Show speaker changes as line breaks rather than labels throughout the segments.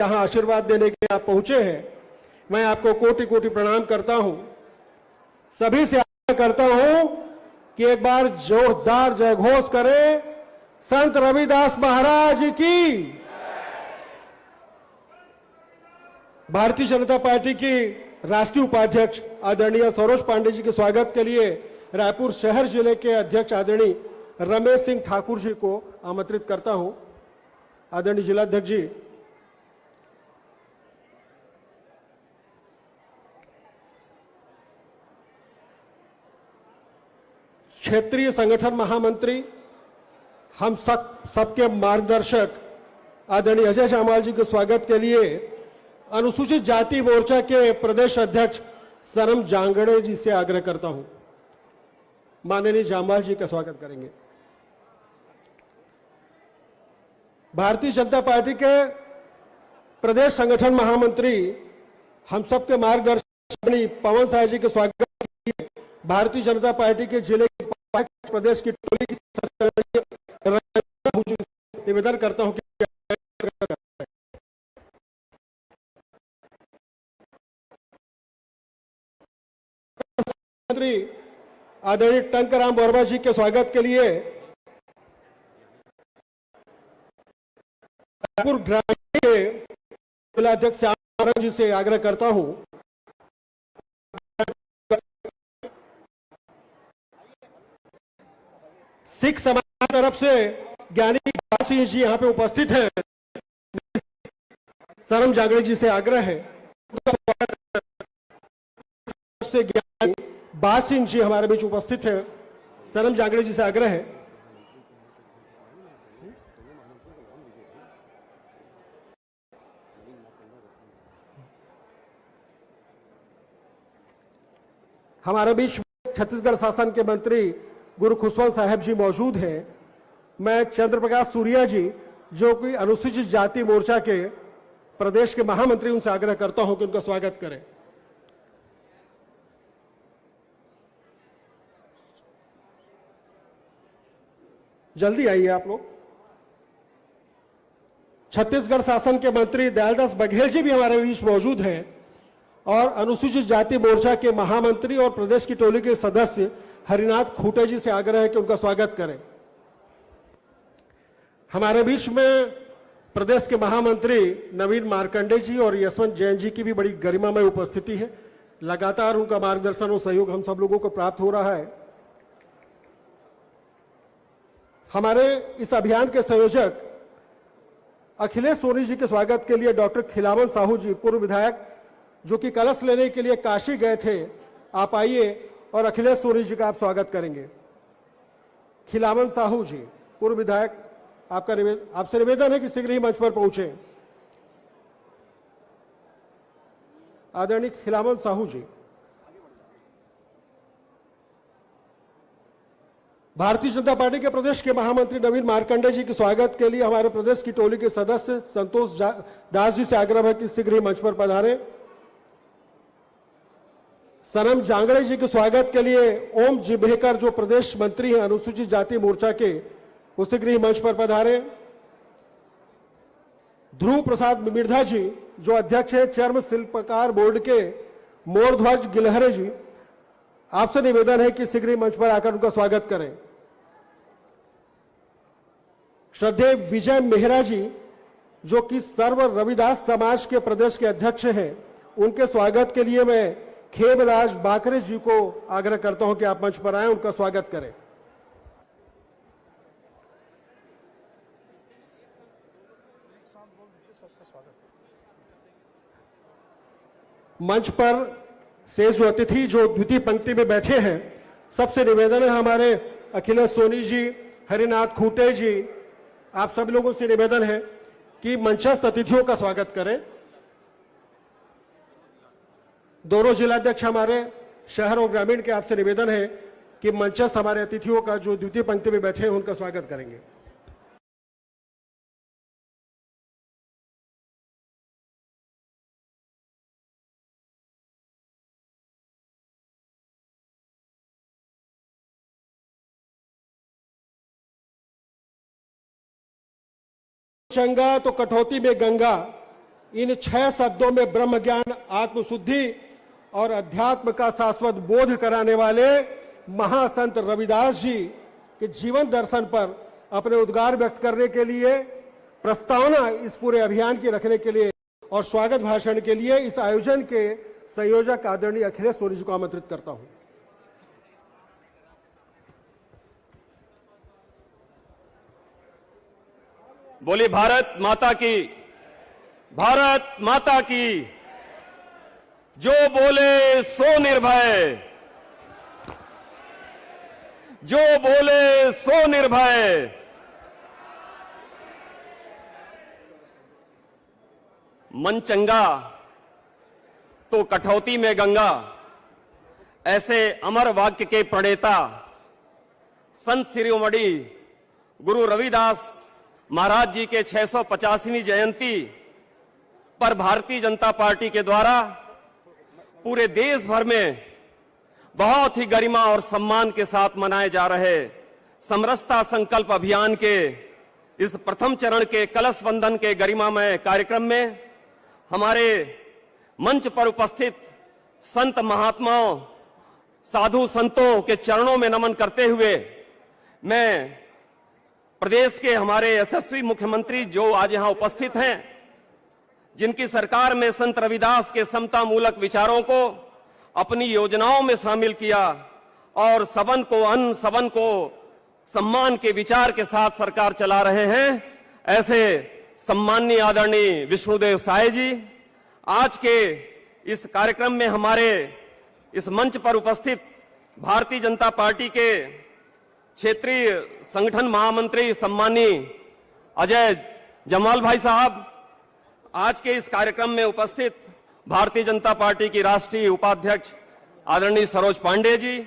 यहाँ आशीर्वाद देने के लिए आप पहुंचे हैं, मैं आपको कोटि कोटि प्रणाम करता हूं। सभी से आग्रह करता हूं कि एक बार जोरदार जयघोष करें संत रविदास महाराज की। भारतीय जनता पार्टी की राष्ट्रीय उपाध्यक्ष आदरणीय सरोज पांडे जी के स्वागत के लिए रायपुर शहर जिले के अध्यक्ष आदरणीय रमेश सिंह ठाकुर जी को आमंत्रित करता हूं। आदरणीय जिलाध्यक्ष जी, क्षेत्रीय संगठन महामंत्री, हम सबके मार्गदर्शक आदरणीय अजय जामवाल जी के स्वागत के लिए अनुसूचित जाति मोर्चा के प्रदेश अध्यक्ष सनम जांगड़े जी से आग्रह करता हूं। माननीय जामवाल जी का स्वागत करेंगे। भारतीय जनता पार्टी के प्रदेश संगठन महामंत्री, हम सबके मार्गदर्शक पवन साय जी के स्वागत के लिए भारतीय जनता पार्टी के जिले प्रदेश की टोली की निवेदन करता हूं कि मंत्री आदरणीय टंकराम बोरबा जी के स्वागत के लिए रायपुर ग्रामीण के जिलाध्यक्ष श्याम जी से आग्रह करता हूं। सिख समाज की तरफ से ज्ञानी सिंह जी यहां पे उपस्थित हैं। सनम जांगड़े जी से आग्रह है से ज्ञानी बाज सिंह जी हमारे बीच उपस्थित हैं। सनम जांगड़े जी से आग्रह है हमारे बीच छत्तीसगढ़ शासन के मंत्री गुरु खुशवंत साहब जी मौजूद हैं। मैं चंद्र प्रकाश सूर्या जी, जो कि अनुसूचित जाति मोर्चा के प्रदेश के महामंत्री, उनसे आग्रह करता हूं कि उनका स्वागत करें। जल्दी आइए आप लोग। छत्तीसगढ़ शासन के मंत्री दयालदास बघेल जी भी हमारे बीच मौजूद हैं और अनुसूचित जाति मोर्चा के महामंत्री और प्रदेश की टोली के सदस्य हरिनाथ खूटे जी से आग्रह है कि उनका स्वागत करें। हमारे बीच में प्रदेश के महामंत्री नवीन मार्कंडे जी और यशवंत जैन जी की भी बड़ी गरिमामय उपस्थिति है। लगातार उनका मार्गदर्शन और सहयोग हम सब लोगों को प्राप्त हो रहा है। हमारे इस अभियान के संयोजक अखिलेश सोनी जी के स्वागत के लिए डॉक्टर खिलावन साहू जी, पूर्व विधायक, जो कि कलश लेने के लिए काशी गए थे, आप आइए और अखिलेश सोनी जी का आप स्वागत करेंगे। खिलावन साहू जी, पूर्व विधायक, आपसे निवेदन है कि शीघ्र ही मंच पर पहुंचे। आदरणीय खिलावन साहू जी। भारतीय जनता पार्टी के प्रदेश के महामंत्री नवीन मार्कंडे जी के स्वागत के लिए हमारे प्रदेश की टोली के सदस्य संतोष दास जी से आग्रह है कि शीघ्र ही मंच पर पधारें। सनम जांगड़े जी के स्वागत के लिए ओम जिभेकर, जो प्रदेश मंत्री हैं अनुसूचित जाति मोर्चा के, वो शीघ्र ही मंच पर पधारें। ध्रुव प्रसाद मिर्धा जी, जो अध्यक्ष है चर्म शिल्पकार बोर्ड के, मोरध्वज गिलहरे जी, आपसे निवेदन है कि शीघ्र ही मंच पर आकर उनका स्वागत करें। श्रद्धेय विजय मेहरा जी, जो कि सर्व रविदास समाज के प्रदेश के अध्यक्ष हैं, उनके स्वागत के लिए मैं खेमराज बाकरे जी को आग्रह करता हूं कि आप मंच पर आए, उनका स्वागत करें। मंच पर शेष जो अतिथि जो द्वितीय पंक्ति में बैठे हैं, सबसे निवेदन है, हमारे अखिलेश सोनी जी, हरिनाथ खूटे जी, आप सब लोगों से निवेदन है कि मंचस्थ अतिथियों का स्वागत करें। दोनों जिलाध्यक्ष हमारे शहर और ग्रामीण के, आपसे निवेदन है कि मंचस्थ हमारे अतिथियों का जो द्वितीय पंक्ति में बैठे हैं उनका स्वागत करेंगे। चंगा तो कटौती में गंगा, इन 6 शब्दों में ब्रह्म ज्ञान, आत्मशुद्धि और अध्यात्म का शाश्वत बोध कराने वाले महासंत रविदास जी के जीवन दर्शन पर अपने उद्गार व्यक्त करने के लिए, प्रस्तावना इस पूरे अभियान की रखने के लिए और स्वागत भाषण के लिए इस आयोजन के संयोजक आदरणीय अखिलेश सोनी जी को आमंत्रित करता हूं।
बोली भारत माता की, भारत माता की। जो बोले सो निर्भय, जो बोले सो निर्भय। मन चंगा तो कठौती में गंगा, ऐसे अमर वाक्य के प्रणेता संत शिरोमणि गुरु रविदास महाराज जी के 650वीं जयंती पर भारतीय जनता पार्टी के द्वारा पूरे देश भर में बहुत ही गरिमा और सम्मान के साथ मनाए जा रहे समरसता संकल्प अभियान के इस प्रथम चरण के कलश वंदन के गरिमामय कार्यक्रम में हमारे मंच पर उपस्थित संत महात्माओं, साधु संतों के चरणों में नमन करते हुए मैं प्रदेश के हमारे यशस्वी मुख्यमंत्री जो आज यहां उपस्थित हैं, जिनकी सरकार में संत रविदास के समता मूलक विचारों को अपनी योजनाओं में शामिल किया और सबन को अन्न, सबन को सम्मान के विचार के साथ सरकार चला रहे हैं, ऐसे सम्माननीय आदरणीय विष्णुदेव साय जी आज के इस कार्यक्रम में हमारे इस मंच पर उपस्थित भारतीय जनता पार्टी के क्षेत्रीय संगठन महामंत्री सम्मानीय अजय जमाल भाई साहब, आज के इस कार्यक्रम में उपस्थित भारतीय जनता पार्टी की राष्ट्रीय उपाध्यक्ष आदरणीय सरोज पांडे जी,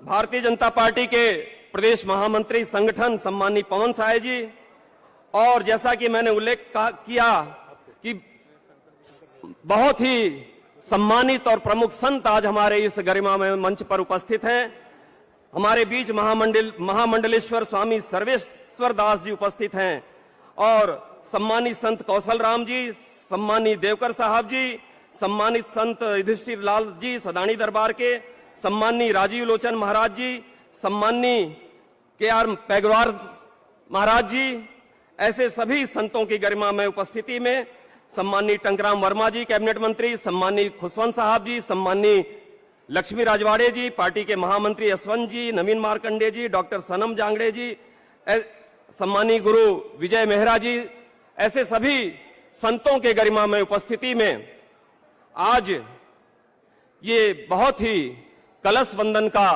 भारतीय जनता पार्टी के प्रदेश महामंत्री संगठन सम्मानीय पवन साय जी, और जैसा कि मैंने उल्लेख किया कि बहुत ही सम्मानित और प्रमुख संत आज हमारे इस गरिमामय मंच पर उपस्थित हैं। हमारे बीच महामंडलेश्वर स्वामी सर्वेश्वर दास जी उपस्थित हैं और सम्मानित संत कौशल राम जी, सम्मानित देवकर साहब जी, सम्मानित संत युधिष्ठिर लाल जी सदानी दरबार के, सम्मानित राजीव लोचन महाराज जी, सम्मानित के.आर. पैगवार महाराज जी, ऐसे सभी संतों की गरिमा में उपस्थिति में सम्मानित टंकराम वर्मा जी कैबिनेट मंत्री, सम्मानित खुशवंत साहब जी, सम्मानित लक्ष्मी राजवाड़े जी, पार्टी के महामंत्री यशवंत जी, नवीन मार्कंडे जी, डॉक्टर सनम जांगड़े जी, सम्मानित गुरु विजय मेहरा जी, ऐसे सभी संतों के गरिमा में उपस्थिति में आज ये बहुत ही कलश वंदन का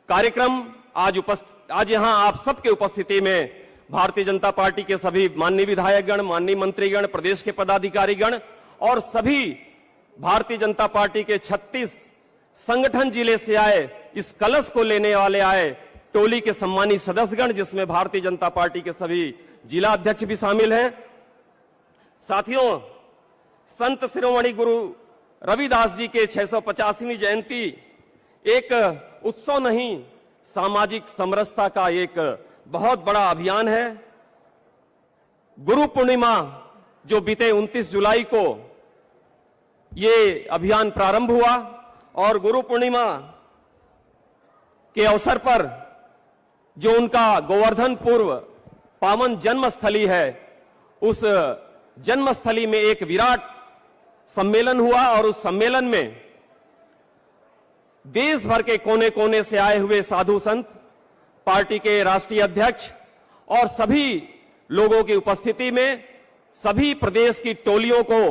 कार्यक्रम आज यहां आप सबके उपस्थिति में भारतीय जनता पार्टी के सभी माननीय विधायकगण, माननीय मंत्रीगण, प्रदेश के पदाधिकारीगण और सभी भारतीय जनता पार्टी के 36 संगठन जिले से आए इस कलश को लेने वाले आए टोली के सम्मानित सदस्यगण, जिसमें भारतीय जनता पार्टी के सभी जिला अध्यक्ष भी शामिल हैं। साथियों, संत शिरोमणि गुरु रविदास जी के 650वीं जयंती एक उत्सव नहीं, सामाजिक समरसता का एक बहुत बड़ा अभियान है। गुरु पूर्णिमा जो बीते 29 जुलाई को ये अभियान प्रारंभ हुआ और गुरु पूर्णिमा के अवसर पर जो उनका गोवर्धन पूर्व पावन जन्मस्थली है, उस जन्मस्थली में एक विराट सम्मेलन हुआ और उस सम्मेलन में देश भर के कोने कोने से आए हुए साधु संत, पार्टी के राष्ट्रीय अध्यक्ष और सभी लोगों की उपस्थिति में सभी प्रदेश की टोलियों को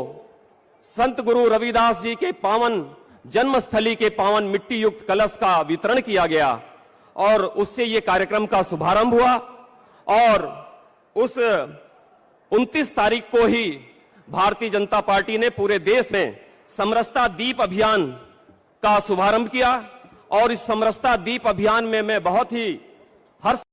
संत गुरु रविदास जी के पावन जन्मस्थली के पावन मिट्टी युक्त कलश का वितरण किया गया और उससे ये कार्यक्रम का शुभारंभ हुआ। और उस 29 तारीख को ही भारतीय जनता पार्टी ने पूरे देश में समरसता दीप अभियान का शुभारंभ किया और इस समरसता दीप अभियान में मैं बहुत ही हर्ष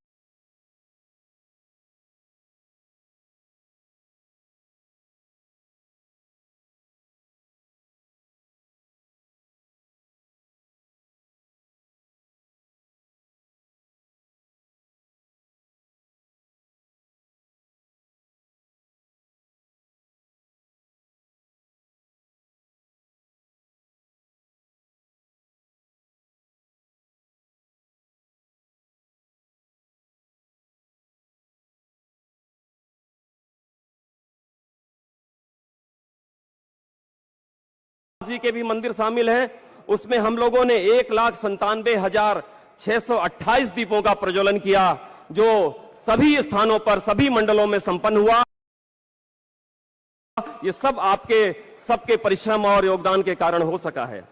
जी के भी मंदिर शामिल हैं। उसमें हम लोगों ने 1,97,628 दीपों का प्रज्वलन किया, जो सभी स्थानों पर सभी मंडलों में संपन्न हुआ। ये सब आपके सबके परिश्रम और योगदान के कारण हो सका है।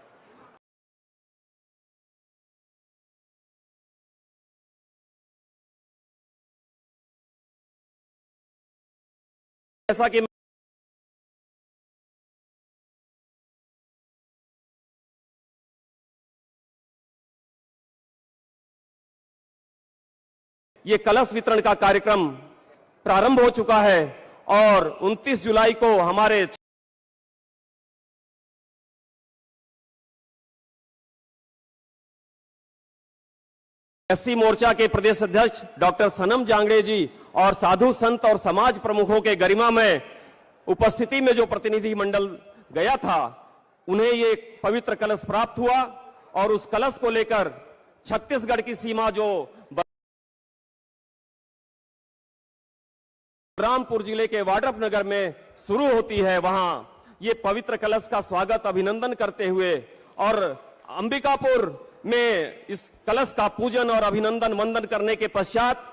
जैसा कि ये कलश वितरण का कार्यक्रम प्रारंभ हो चुका है और 29 जुलाई को हमारे एससी मोर्चा के प्रदेश अध्यक्ष डॉक्टर सनम जांगड़े जी और साधु संत और समाज प्रमुखों के गरिमा में उपस्थिति में जो प्रतिनिधि मंडल गया था, उन्हें ये पवित्र कलश प्राप्त हुआ और उस कलश को लेकर छत्तीसगढ़ की सीमा जो रामपुर जिले के वाड्रफनगर में शुरू होती है, वहां ये पवित्र कलश का स्वागत अभिनंदन करते हुए और अंबिकापुर में इस कलश का पूजन और अभिनंदन वंदन करने के पश्चात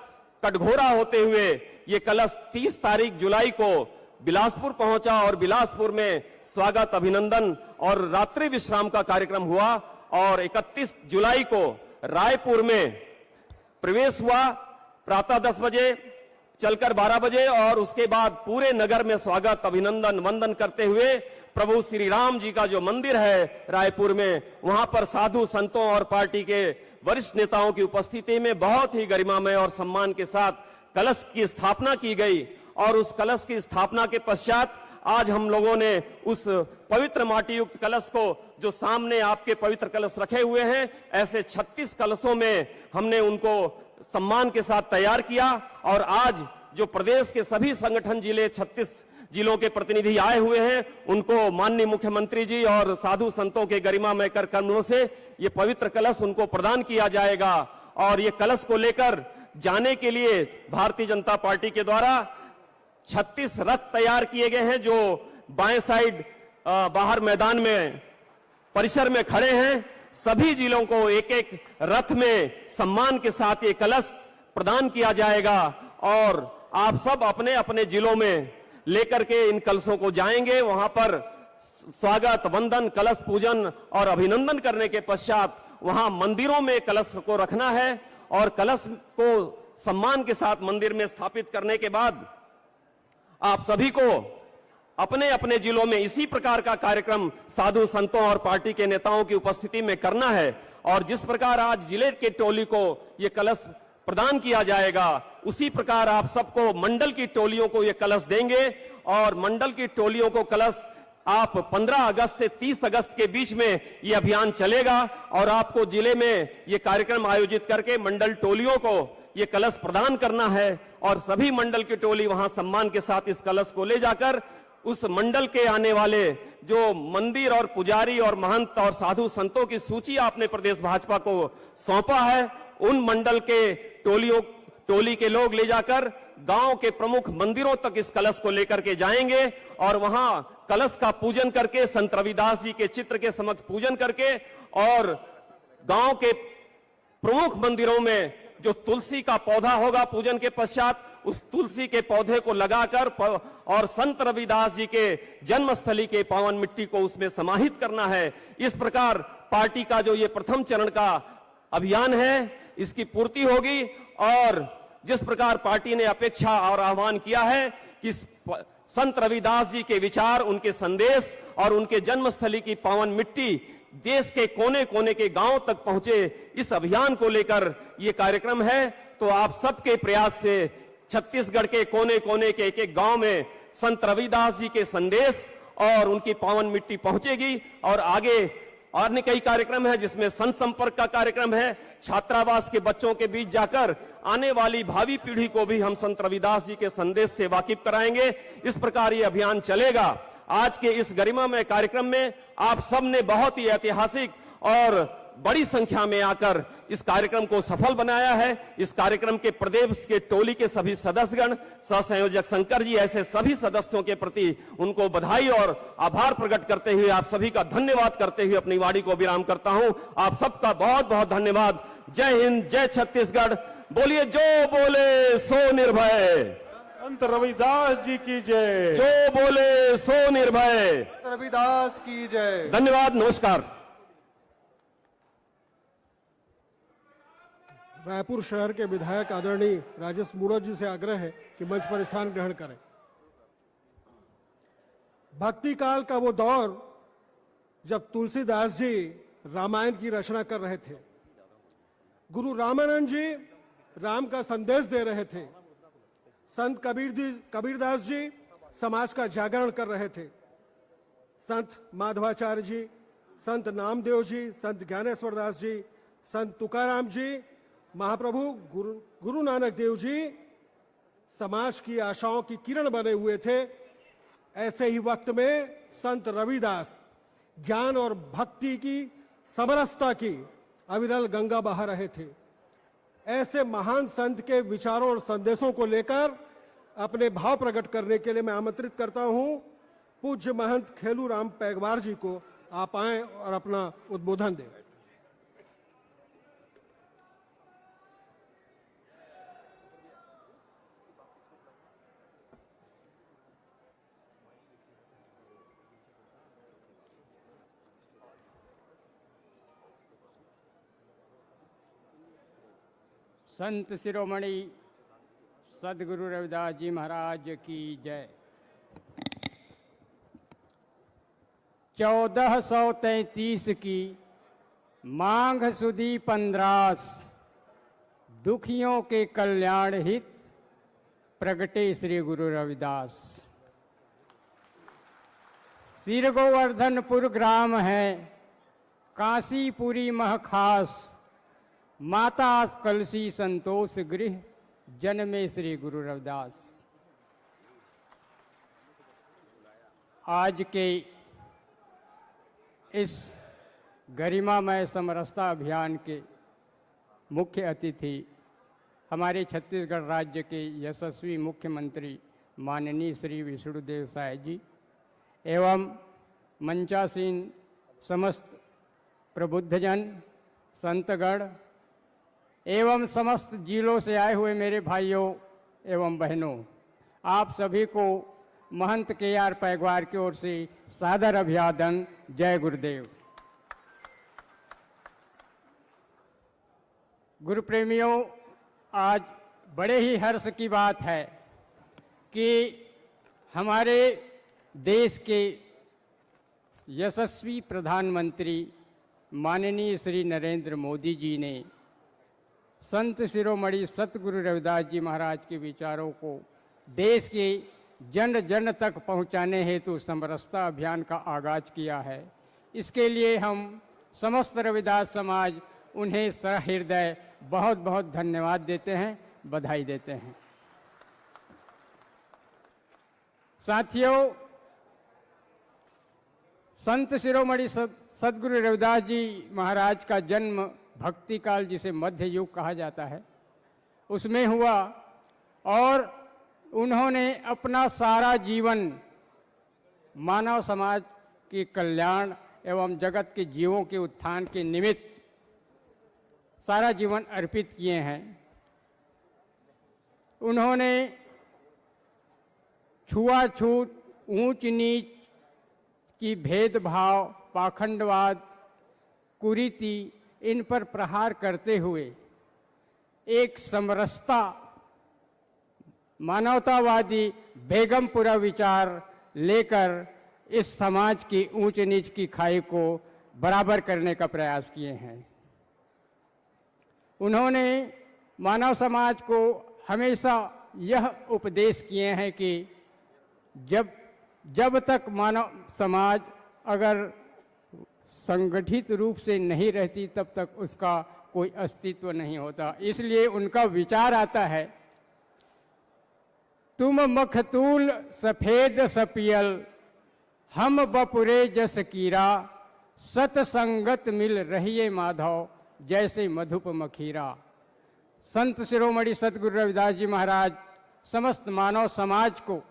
कटघोरा होते हुए ये कलश 30 तारीख जुलाई को बिलासपुर पहुंचा और बिलासपुर में स्वागत अभिनंदन और रात्रि विश्राम का कार्यक्रम हुआ और 31 जुलाई को रायपुर में प्रवेश हुआ प्रातः 10 बजे चलकर 12 बजे और उसके बाद पूरे नगर में स्वागत अभिनंदन वंदन करते हुए प्रभु श्री राम जी का जो मंदिर है रायपुर में, वहां पर साधु संतों और पार्टी के वरिष्ठ नेताओं की उपस्थिति में बहुत ही गरिमामय और सम्मान के साथ कलश की स्थापना की गई और उस कलश की स्थापना के पश्चात आज हम लोगों ने उस पवित्र माटी युक्त कलश को, जो सामने आपके पवित्र कलश रखे हुए हैं, ऐसे 36 कलशों में हमने उनको सम्मान के साथ तैयार किया और आज जो प्रदेश के सभी संगठन जिले 36 जिलों के प्रतिनिधि आए हुए हैं, उनको माननीय मुख्यमंत्री जी और साधु संतों के गरिमामय कर कमलों से ये पवित्र कलश उनको प्रदान किया जाएगा और ये कलश को लेकर जाने के लिए भारतीय जनता पार्टी के द्वारा 36 रथ तैयार किए गए हैं, जो बाएं साइड बाहर मैदान में परिसर में खड़े हैं। सभी जिलों को एक एक रथ में सम्मान के साथ ये कलश प्रदान किया जाएगा और आप सब अपने अपने जिलों में लेकर के इन कलशों को जाएंगे। वहां पर स्वागत वंदन कलश पूजन और अभिनंदन करने के पश्चात वहां मंदिरों में कलश को रखना है और कलश को सम्मान के साथ मंदिर में स्थापित करने के बाद आप सभी को अपने अपने जिलों में इसी प्रकार का कार्यक्रम साधु संतों और पार्टी के नेताओं की उपस्थिति में करना है और जिस प्रकार आज जिले के टोली को ये कलश प्रदान किया जाएगा, उसी प्रकार आप सबको मंडल की टोलियों को ये कलश देंगे और मंडल की टोलियों को कलश आप 15 अगस्त से 30 अगस्त के बीच में ये अभियान चलेगा और आपको जिले में ये कार्यक्रम आयोजित करके मंडल टोलियों को ये कलश प्रदान करना है और सभी मंडल की टोली वहां सम्मान के साथ इस कलश को ले जाकर उस मंडल के आने वाले जो मंदिर और पुजारी और महंत और साधु संतों की सूची आपने प्रदेश भाजपा को सौंपा है, उन मंडल के टोली के लोग ले जाकर गांव के प्रमुख मंदिरों तक इस कलश को लेकर के जाएंगे और वहां कलश का पूजन करके संत रविदास जी के चित्र के समक्ष पूजन करके और गांव के प्रमुख मंदिरों में जो तुलसी का पौधा होगा पूजन के पश्चात उस तुलसी के पौधे को लगाकर और संत रविदास जी के जन्मस्थली के पावन मिट्टी को उसमें समाहित करना है। इस प्रकार पार्टी का जो ये प्रथम चरण का अभियान है, इसकी पूर्ति होगी और जिस प्रकार पार्टी ने अपेक्षा और आह्वान किया है कि संत रविदास जी के विचार, उनके संदेश और उनके जन्मस्थली की पावन मिट्टी देश के कोने कोने के गांव तक पहुंचे, इस अभियान को लेकर ये कार्यक्रम है। तो आप सबके प्रयास से छत्तीसगढ़ के कोने कोने के एक एक गांव में संत रविदास जी के संदेश और उनकी पावन मिट्टी पहुंचेगी और आगे और कई कार्यक्रम है जिसमें संत संपर्क का कार्यक्रम है, छात्रावास के बच्चों के बीच जाकर आने वाली भावी पीढ़ी को भी हम संत रविदास जी के संदेश से वाकिफ कराएंगे। इस प्रकार ये अभियान चलेगा। आज के इस गरिमामय कार्यक्रम में आप सब ने बहुत ही ऐतिहासिक और बड़ी संख्या में आकर इस कार्यक्रम को सफल बनाया है। इस कार्यक्रम के प्रदेश के टोली के सभी सदस्यगण, सहसंयोजक शंकर जी, ऐसे सभी सदस्यों के प्रति उनको बधाई और आभार प्रकट करते हुए आप सभी का धन्यवाद करते हुए अपनी वाणी को विराम करता हूं। आप सबका बहुत बहुत धन्यवाद। जय हिंद, जय छत्तीसगढ़। बोलिए जो बोले सो निर्भय,
संत रविदास जी की जय।
जो बोले सो निर्भय।
रविदास की जय।
धन्यवाद, नमस्कार।
रायपुर शहर के विधायक आदरणीय राजेश मूणत जी से आग्रह है कि मंच पर स्थान ग्रहण करें। भक्ति काल का वो दौर जब तुलसीदास जी रामायण की रचना कर रहे थे, गुरु रामानंद जी राम का संदेश दे रहे थे, संत कबीरदास जी समाज का जागरण कर रहे थे, संत माधवाचार्य जी, संत नामदेव जी, संत ज्ञानेश्वर दास जी, संत तुकाराम जी, महाप्रभु गुरु नानक देव जी समाज की आशाओं की किरण बने हुए थे। ऐसे ही वक्त में संत रविदास ज्ञान और भक्ति की समरसता की अविरल गंगा बहा रहे थे। ऐसे महान संत के विचारों और संदेशों को लेकर अपने भाव प्रकट करने के लिए मैं आमंत्रित करता हूं पूज्य महंत खेलू राम पैगवार जी को। आप आएं और अपना उद्बोधन दें।
संत शिरोमणि सदगुरु रविदास जी महाराज की जय। 1433 की मांग सुधी 15 दुखियों के कल्याण हित प्रगटे श्री गुरु रविदास। सिर गोवर्धनपुर ग्राम है, काशीपुरी महखास, माता कलसी संतोष गृह, जन्मे श्री गुरु रविदास। आज के इस गरिमामय समरसता अभियान के मुख्य अतिथि हमारे छत्तीसगढ़ राज्य के यशस्वी मुख्यमंत्री माननीय श्री विष्णुदेव साय जी एवं मंचासीन समस्त प्रबुद्धजन, संतगण एवं समस्त जिलों से आए हुए मेरे भाइयों एवं बहनों, आप सभी को महंत KR पैगवार की ओर से सादर अभिवादन। जय गुरुदेव। गुरु प्रेमियों, आज बड़े ही हर्ष की बात है कि हमारे देश के यशस्वी प्रधानमंत्री माननीय श्री नरेंद्र मोदी जी ने संत शिरोमणि सतगुरु रविदास जी महाराज के विचारों को देश के जन जन तक पहुंचाने हेतु समरसता अभियान का आगाज किया है। इसके लिए हम समस्त रविदास समाज उन्हें सहृदय बहुत बहुत धन्यवाद देते हैं, बधाई देते हैं। साथियों, संत शिरोमणि सदगुरु रविदास जी महाराज का जन्म भक्ति काल, जिसे मध्य युग कहा जाता है, उसमें हुआ और उन्होंने अपना सारा जीवन मानव समाज के कल्याण एवं जगत के जीवों के उत्थान के निमित्त सारा जीवन अर्पित किए हैं। उन्होंने छुआछूत, ऊंच नीच की भेदभाव, पाखंडवाद, कुरीति, इन पर प्रहार करते हुए एक समरसता, मानवतावादी बेगमपुरा विचार लेकर इस समाज की ऊंच नीच की खाई को बराबर करने का प्रयास किए हैं। उन्होंने मानव समाज को हमेशा यह उपदेश किए हैं कि जब तक मानव समाज अगर संगठित रूप से नहीं रहती तब तक उसका कोई अस्तित्व नहीं होता। इसलिए उनका विचार आता है, तुम मखतूल सफेद सपियल, हम बपुरे जस कीरा, सतसंगत मिल रहिए माधव, जैसे मधुप मखीरा। संत शिरोमणि सतगुरु रविदास जी महाराज समस्त मानव समाज को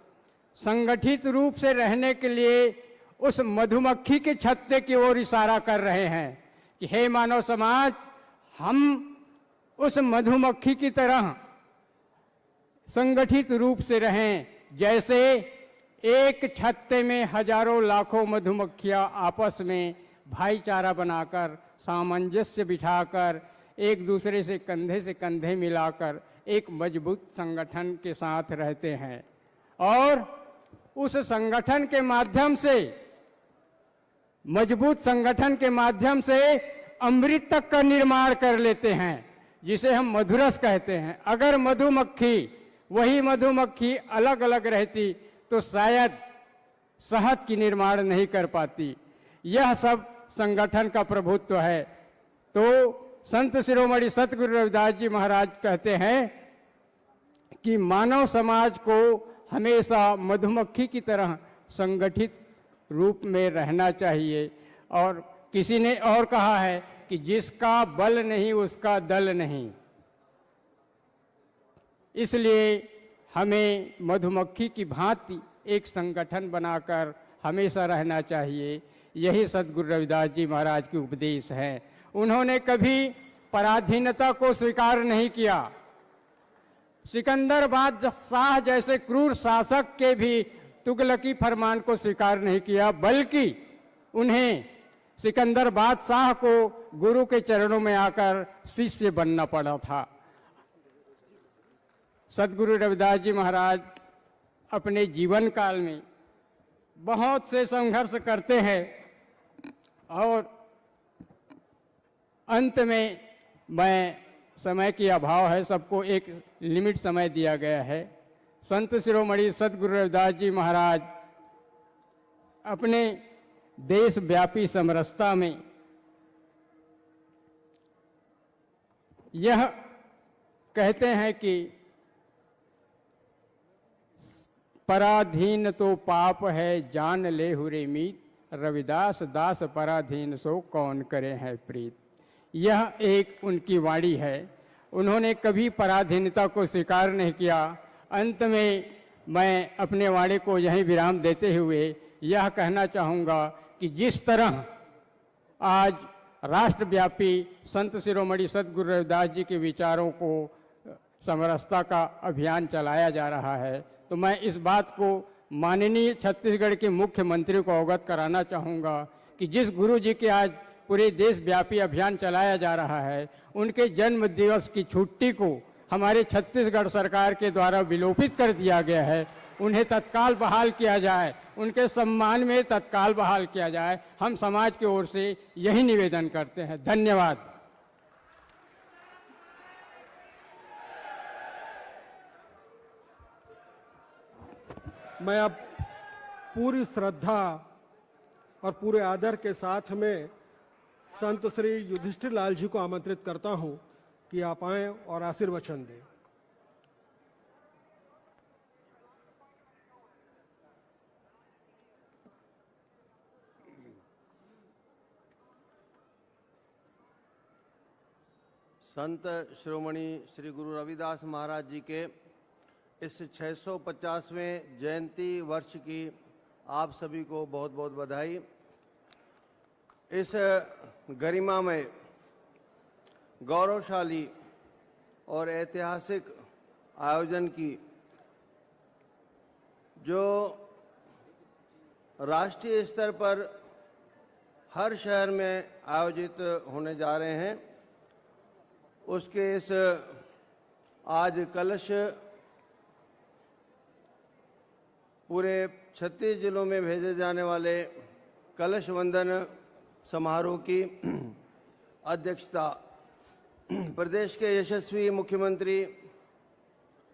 संगठित रूप से रहने के लिए उस मधुमक्खी के छत्ते की ओर इशारा कर रहे हैं कि हे मानव समाज, हम उस मधुमक्खी की तरह संगठित रूप से रहें, जैसे एक छत्ते में हजारों लाखों मधुमक्खियां आपस में भाईचारा बनाकर, सामंजस्य बिठाकर, एक दूसरे से कंधे मिलाकर एक मजबूत संगठन के साथ रहते हैं और उस संगठन के माध्यम से, मजबूत संगठन के माध्यम से अमृत तक का निर्माण कर लेते हैं, जिसे हम मधुरस कहते हैं। अगर मधुमक्खी, वही मधुमक्खी अलग अलग रहती तो शायद शहद की निर्माण नहीं कर पाती। यह सब संगठन का प्रभुत्व है। तो संत शिरोमणि सतगुरु रविदास जी महाराज कहते हैं कि मानव समाज को हमेशा मधुमक्खी की तरह संगठित रूप में रहना चाहिए। और किसी ने और कहा है कि जिसका बल नहीं उसका दल नहीं। इसलिए हमें मधुमक्खी की भांति एक संगठन बनाकर हमेशा रहना चाहिए। यही सतगुरु रविदास जी महाराज की उपदेश है। उन्होंने कभी पराधीनता को स्वीकार नहीं किया। सिकंदर बादशाह जैसे क्रूर शासक के भी तुगलकी फरमान को स्वीकार नहीं किया, बल्कि उन्हें सिकंदर बादशाह को गुरु के चरणों में आकर शिष्य बनना पड़ा था। सतगुरु रविदास जी महाराज अपने जीवन काल में बहुत से संघर्ष करते हैं और अंत में, मैं समय की अभाव है, सबको एक लिमिट समय दिया गया है, संत शिरोमणि सतगुरु रविदास जी महाराज अपने देशव्यापी समरसता में यह कहते हैं कि पराधीन तो पाप है जान ले हुरे मीत, रविदास दास पराधीन सो कौन करे है प्रीत। यह एक उनकी वाणी है। उन्होंने कभी पराधीनता को स्वीकार नहीं किया। अंत में मैं अपने वाणी को यहीं विराम देते हुए यह कहना चाहूँगा कि जिस तरह आज राष्ट्रव्यापी संत शिरोमणि सतगुरु रविदास जी के विचारों को समरसता का अभियान चलाया जा रहा है, तो मैं इस बात को माननीय छत्तीसगढ़ के मुख्यमंत्री को अवगत कराना चाहूँगा कि जिस गुरु जी के आज पूरे देशव्यापी अभियान चलाया जा रहा है, उनके जन्म दिवस की छुट्टी को हमारे छत्तीसगढ़ सरकार के द्वारा विलोपित कर दिया गया है। उन्हें तत्काल बहाल किया जाए, उनके सम्मान में तत्काल बहाल किया जाए। हम समाज की ओर से यही निवेदन करते हैं। धन्यवाद।
मैं अब पूरी श्रद्धा और पूरे आदर के साथ में संत श्री युधिष्ठिर लाल जी को आमंत्रित करता हूं कि आप आएं और आशीर्वचन दें।
संत शिरोमणि श्री गुरु रविदास महाराज जी के इस 650वें जयंती वर्ष की आप सभी को बहुत बहुत बधाई। इस गरिमामय, गौरवशाली और ऐतिहासिक आयोजन की जो राष्ट्रीय स्तर पर हर शहर में आयोजित होने जा रहे हैं, उसके इस आज कलश पूरे 36 जिलों में भेजे जाने वाले कलश वंदन समारोह की अध्यक्षता प्रदेश के यशस्वी मुख्यमंत्री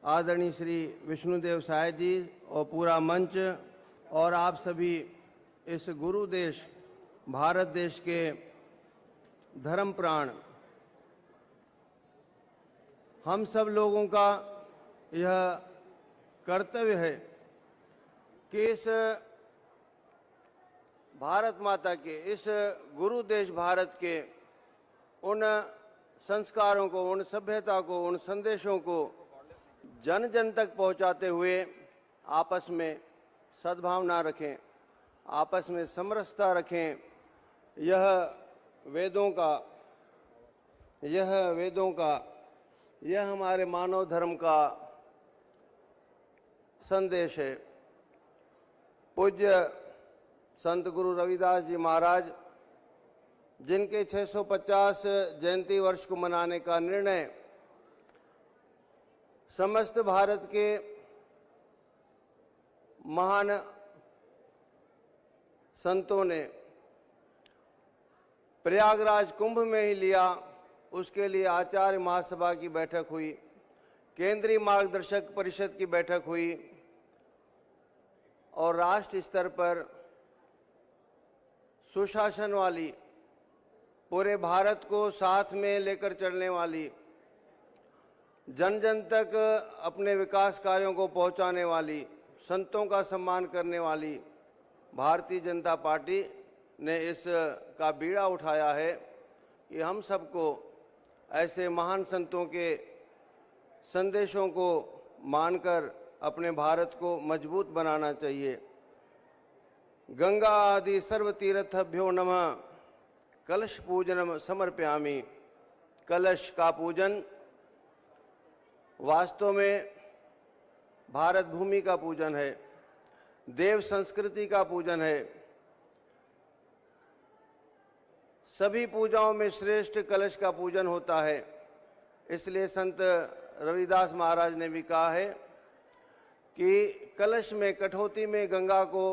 आदरणीय श्री विष्णुदेव साय जी और पूरा मंच और आप सभी इस गुरु देश भारत देश के धर्म प्राण हम सब लोगों का यह कर्तव्य है कि इस भारत माता के, इस गुरु देश भारत के उन संस्कारों को, उन सभ्यता को, उन संदेशों को जन जन तक पहुंचाते हुए आपस में सद्भावना रखें, आपस में समरसता रखें। यह वेदों का यह हमारे मानव धर्म का संदेश है। पूज्य संत गुरु रविदास जी महाराज, जिनके 650 जयंती वर्ष को मनाने का निर्णय समस्त भारत के महान संतों ने प्रयागराज कुंभ में ही लिया, उसके लिए आचार्य महासभा की बैठक हुई, केंद्रीय मार्गदर्शक परिषद की बैठक हुई और राष्ट्र स्तर पर सुशासन वाली, पूरे भारत को साथ में लेकर चलने वाली, जन जन तक अपने विकास कार्यों को पहुंचाने वाली, संतों का सम्मान करने वाली भारतीय जनता पार्टी ने इस का बीड़ा उठाया है कि हम सबको ऐसे महान संतों के संदेशों को मानकर अपने भारत को मजबूत बनाना चाहिए। गंगा आदि सर्वतीर्थभ्यो नमः, कलश पूजनम समर्पयामि। कलश का पूजन वास्तव में भारत भूमि का पूजन है, देव संस्कृति का पूजन है। सभी पूजाओं में श्रेष्ठ कलश का पूजन होता है। इसलिए संत रविदास महाराज ने भी कहा है कि कलश में, कठौती में गंगा को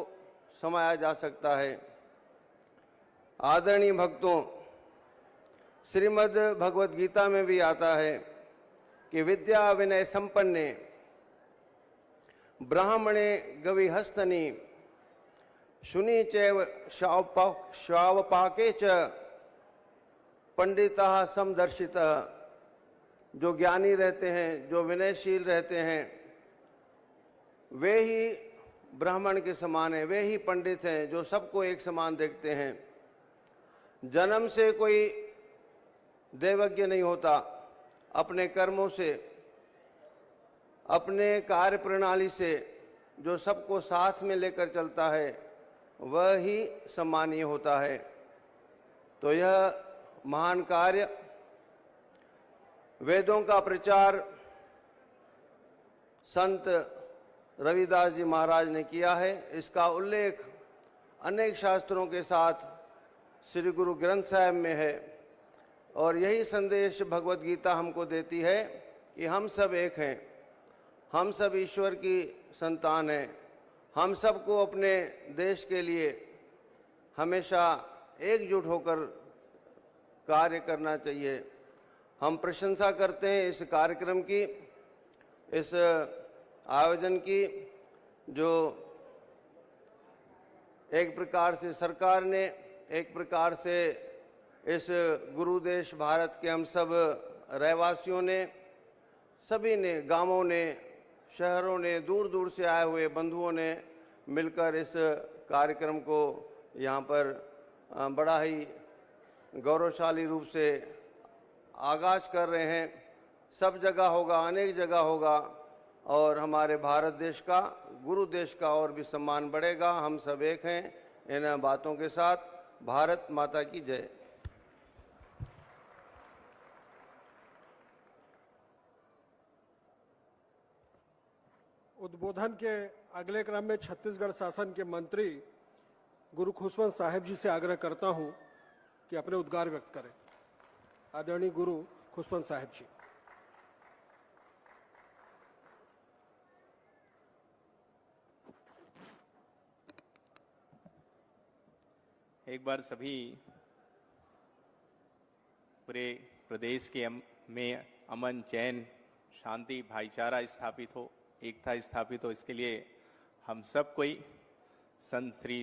समाया जा सकता है। आदरणीय भक्तों, श्रीमद् भगवद गीता में भी आता है कि विद्या विनय संपन्ने ब्राह्मणे गविहस्तनि शुनि चैव श्रावपाके च पंडिता समदर्शितः। जो ज्ञानी रहते हैं, जो विनयशील रहते हैं, वे ही ब्राह्मण के समान हैं, वे ही पंडित हैं जो सबको एक समान देखते हैं। जन्म से कोई देवज्ञ नहीं होता, अपने कर्मों से, अपने कार्य प्रणाली से जो सबको साथ में लेकर चलता है वह ही सम्मानीय होता है। तो यह महान कार्य वेदों का प्रचार संत रविदास जी महाराज ने किया है। इसका उल्लेख अनेक शास्त्रों के साथ श्री गुरु ग्रंथ साहिब में है और यही संदेश भगवत गीता हमको देती है कि हम सब एक हैं, हम सब ईश्वर की संतान हैं। हम सबको अपने देश के लिए हमेशा एकजुट होकर कार्य करना चाहिए। हम प्रशंसा करते हैं इस कार्यक्रम की, इस आयोजन की, जो एक प्रकार से सरकार ने, एक प्रकार से इस गुरु देश भारत के हम सब रहवासियों ने, सभी ने, गांवों ने, शहरों ने, दूर दूर से आए हुए बंधुओं ने मिलकर इस कार्यक्रम को यहाँ पर बड़ा ही गौरवशाली रूप से आगाज कर रहे हैं। सब जगह होगा, अनेक जगह होगा और हमारे भारत देश का, गुरु देश का और भी सम्मान बढ़ेगा। हम सब एक हैं। इन बातों के साथ भारत माता की जय।
उद्बोधन के अगले क्रम में छत्तीसगढ़ शासन के मंत्री गुरु खुशवंत साहिब जी से आग्रह करता हूं कि अपने उद्गार व्यक्त करें। आदरणीय गुरु खुशवंत साहिब जी।
एक बार सभी पूरे प्रदेश के में अमन, चैन, शांति, भाईचारा स्थापित हो, एकता स्थापित हो, इसके लिए हम सब कोई संत श्री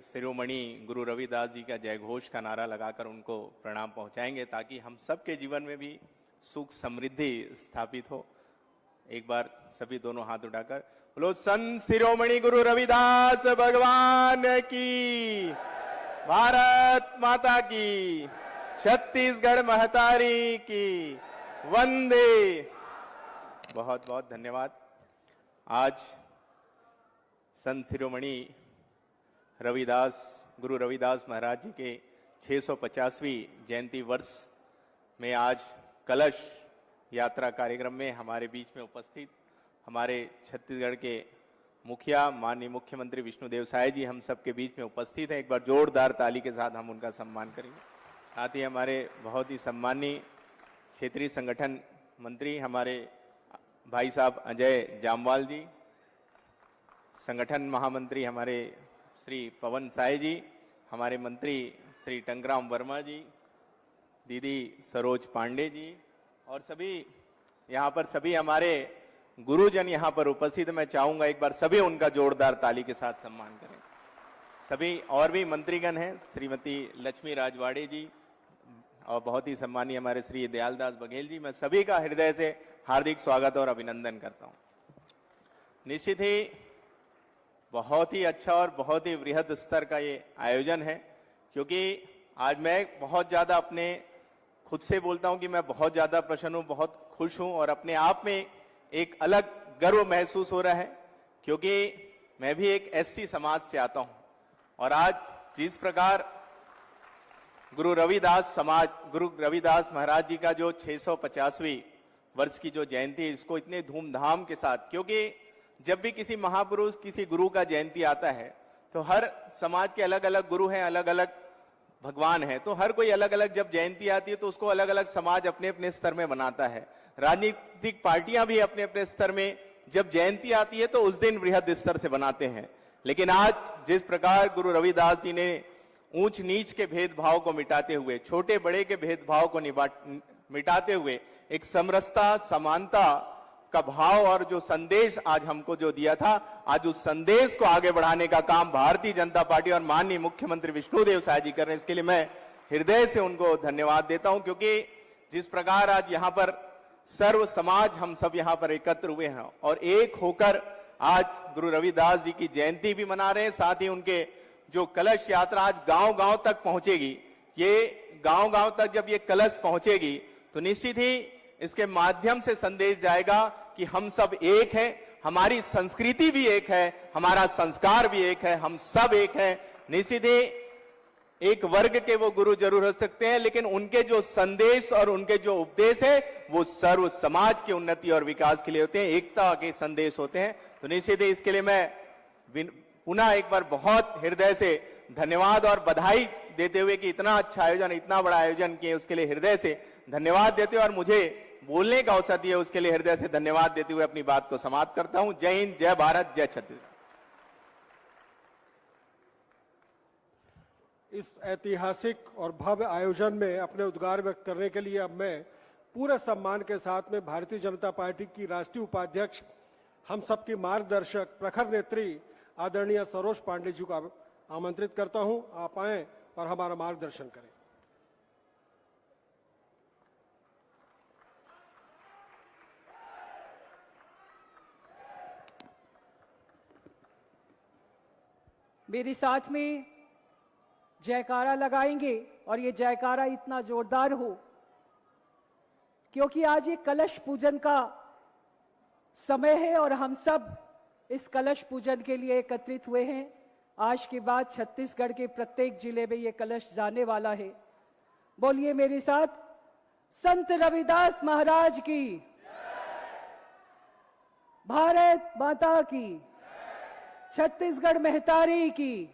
शिरोमणि गुरु रविदास जी का जय घोष का नारा लगाकर उनको प्रणाम पहुंचाएंगे ताकि हम सबके जीवन में भी सुख समृद्धि स्थापित हो। एक बार सभी दोनों हाथ उठाकर बोलो संत शिरोमणि गुरु रविदास भगवान की, भारत माता की। छत्तीसगढ़ महतारी की वंदे। बहुत बहुत धन्यवाद। आज संत शिरोमणि रविदास गुरु रविदास महाराज जी के 650वीं जयंती वर्ष में आज कलश यात्रा कार्यक्रम में हमारे बीच में उपस्थित हमारे छत्तीसगढ़ के मुखिया माननीय मुख्यमंत्री विष्णुदेव साय जी हम सबके बीच में उपस्थित हैं। एक बार जोरदार ताली के साथ हम उनका सम्मान करेंगे। साथ ही हमारे बहुत ही सम्मानीय क्षेत्रीय संगठन मंत्री हमारे भाई साहब अजय जामवाल जी, संगठन महामंत्री हमारे श्री पवन साय जी, हमारे मंत्री श्री टंकराम वर्मा जी, दीदी सरोज पांडे जी और सभी यहाँ पर सभी हमारे गुरुजन यहाँ पर उपस्थित। मैं चाहूंगा एक बार सभी उनका जोरदार ताली के साथ सम्मान करें। सभी और भी मंत्रीगण हैं, श्रीमती लक्ष्मी राजवाड़े जी और बहुत ही सम्मानीय हमारे श्री दयालदास बघेल जी। मैं सभी का हृदय से हार्दिक स्वागत और अभिनंदन करता हूं। निश्चित ही बहुत ही अच्छा और बहुत ही वृहद स्तर का ये आयोजन है, क्योंकि आज मैं बहुत ज्यादा अपने खुद से बोलता हूं कि मैं बहुत ज्यादा प्रसन्न हूं, बहुत खुश हूं और अपने आप में एक अलग गर्व महसूस हो रहा है, क्योंकि मैं भी एक एससी समाज से आता हूं और आज जिस प्रकार गुरु रविदास महाराज जी का जो 650वीं वर्ष की जो जयंती है, इसको इतने धूमधाम के साथ, क्योंकि जब भी किसी महापुरुष किसी गुरु का जयंती आता है तो हर समाज के अलग अलग गुरु हैं, अलग अलग भगवान हैं, तो हर कोई अलग अलग जब जयंती आती है तो उसको अलग अलग समाज अपने अपने स्तर में मनाता है। राजनीतिक पार्टियां भी अपने अपने स्तर में जब जयंती आती है तो उस दिन वृहद स्तर से बनाते हैं। लेकिन आज जिस प्रकार गुरु रविदास जी ने ऊंच नीच के भेदभाव को मिटाते हुए, छोटे बड़े के भेदभाव को मिटाते हुए एक समरसता समानता का भाव और जो संदेश आज हमको जो दिया था, आज उस संदेश को आगे बढ़ाने का काम भारतीय जनता पार्टी और माननीय मुख्यमंत्री विष्णुदेव साय जी कर रहे हैं। इसके लिए मैं हृदय से उनको धन्यवाद देता हूं, क्योंकि जिस प्रकार आज यहाँ पर सर्व समाज हम सब यहाँ पर एकत्र हुए हैं और एक होकर आज गुरु रविदास जी की जयंती भी मना रहे हैं। साथ ही उनके जो कलश यात्रा आज गांव-गांव तक पहुंचेगी, ये गांव-गांव तक जब ये कलश पहुंचेगी तो निश्चित ही इसके माध्यम से संदेश जाएगा कि हम सब एक हैं, हमारी संस्कृति भी एक है, हमारा संस्कार भी एक है, हम सब एक हैं। निश्चित ही एक वर्ग के वो गुरु जरूर हो सकते हैं, लेकिन उनके जो संदेश और उनके जो उपदेश है वो सर्व समाज की उन्नति और विकास के लिए होते हैं, एकता के संदेश होते हैं। तो निश्चित ही इसके लिए मैं पुनः एक बार बहुत हृदय से धन्यवाद और बधाई देते हुए कि इतना अच्छा आयोजन, इतना बड़ा आयोजन किए उसके लिए हृदय से धन्यवाद देते हुए और मुझे बोलने का अवसर दिया उसके लिए हृदय से धन्यवाद देते हुए अपनी बात को समाप्त करता हूं। जय हिंद, जय भारत, जय छत्तीसगढ़।
इस ऐतिहासिक और भव्य आयोजन में अपने उद्गार व्यक्त करने के लिए अब मैं पूरे सम्मान के साथ में भारतीय जनता पार्टी की राष्ट्रीय उपाध्यक्ष, हम सबकी मार्गदर्शक, प्रखर नेत्री आदरणीय सरोज पांडे जी को आमंत्रित करता हूं। आप आएं और हमारा मार्गदर्शन करें।
मेरे साथ में जयकारा लगाएंगे और ये जयकारा इतना जोरदार हो क्योंकि आज ये कलश पूजन का समय है और हम सब इस कलश पूजन के लिए एकत्रित हुए हैं। आज के बाद छत्तीसगढ़ के प्रत्येक जिले में ये कलश जाने वाला है। बोलिए मेरे साथ, संत रविदास महाराज की, भारत माता की, छत्तीसगढ़ महतारी की।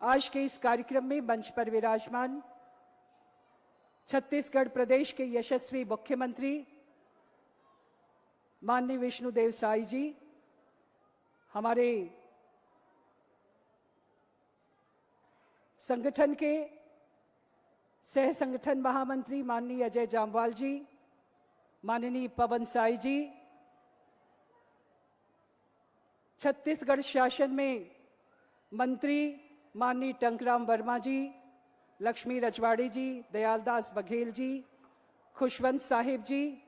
आज के इस कार्यक्रम में मंच पर विराजमान छत्तीसगढ़ प्रदेश के यशस्वी मुख्यमंत्री माननीय विष्णुदेव साय जी, हमारे संगठन के सह संगठन महामंत्री माननीय अजय जामवाल जी, माननीय पवन साय जी, छत्तीसगढ़ शासन में मंत्री माननीय टंकराम वर्मा जी, लक्ष्मी रजवाड़ी जी, दयालदास बघेल जी, खुशवंत साहिब जी,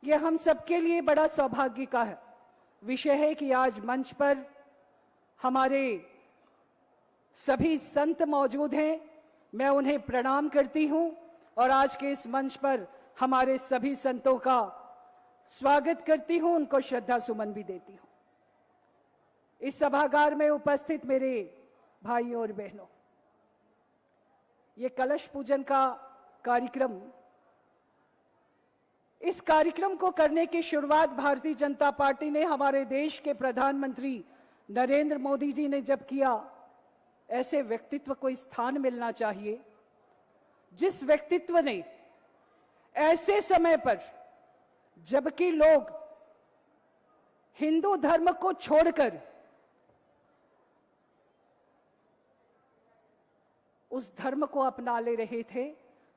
ये हम सबके लिए बड़ा सौभाग्य का विषय है कि आज मंच पर हमारे सभी संत मौजूद हैं मैं उन्हें प्रणाम करती हूं और आज के इस मंच पर हमारे सभी संतों का स्वागत करती हूं, उनको श्रद्धा सुमन भी देती हूं। इस सभागार में उपस्थित मेरे भाइयों और बहनों, ये कलश पूजन का कार्यक्रम, इस कार्यक्रम को करने की शुरुआत भारतीय जनता पार्टी ने, हमारे देश के प्रधानमंत्री नरेंद्र मोदी जी ने जब किया, ऐसे व्यक्तित्व को स्थान मिलना चाहिए जिस व्यक्तित्व ने ऐसे समय पर, जबकि लोग हिंदू धर्म को छोड़कर उस धर्म को अपना ले रहे थे,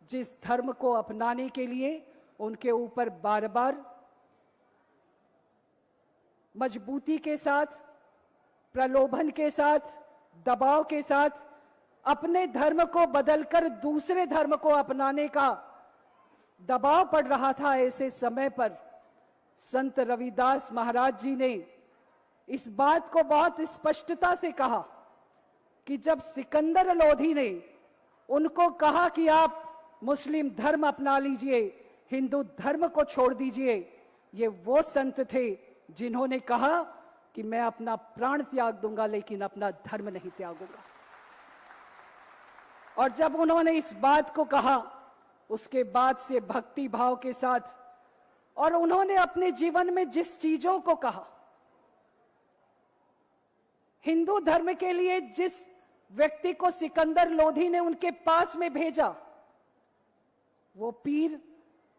जिस धर्म को अपनाने के लिए उनके ऊपर बार बार मजबूती के साथ, प्रलोभन के साथ, दबाव के साथ अपने धर्म को बदलकर दूसरे धर्म को अपनाने का दबाव पड़ रहा था। ऐसे समय पर संत रविदास महाराज जी ने इस बात को बहुत स्पष्टता से कहा कि जब सिकंदर लोधी ने उनको कहा कि आप मुस्लिम धर्म अपना लीजिए, हिंदू धर्म को छोड़ दीजिए, ये वो संत थे जिन्होंने कहा कि मैं अपना प्राण त्याग दूंगा लेकिन अपना धर्म नहीं त्यागूंगा। और जब उन्होंने इस बात को कहा, उसके बाद से भक्ति भाव के साथ, और उन्होंने अपने जीवन में जिस चीजों को कहा, हिंदू धर्म के लिए जिस व्यक्ति को सिकंदर लोधी ने उनके पास में भेजा, वो पीर,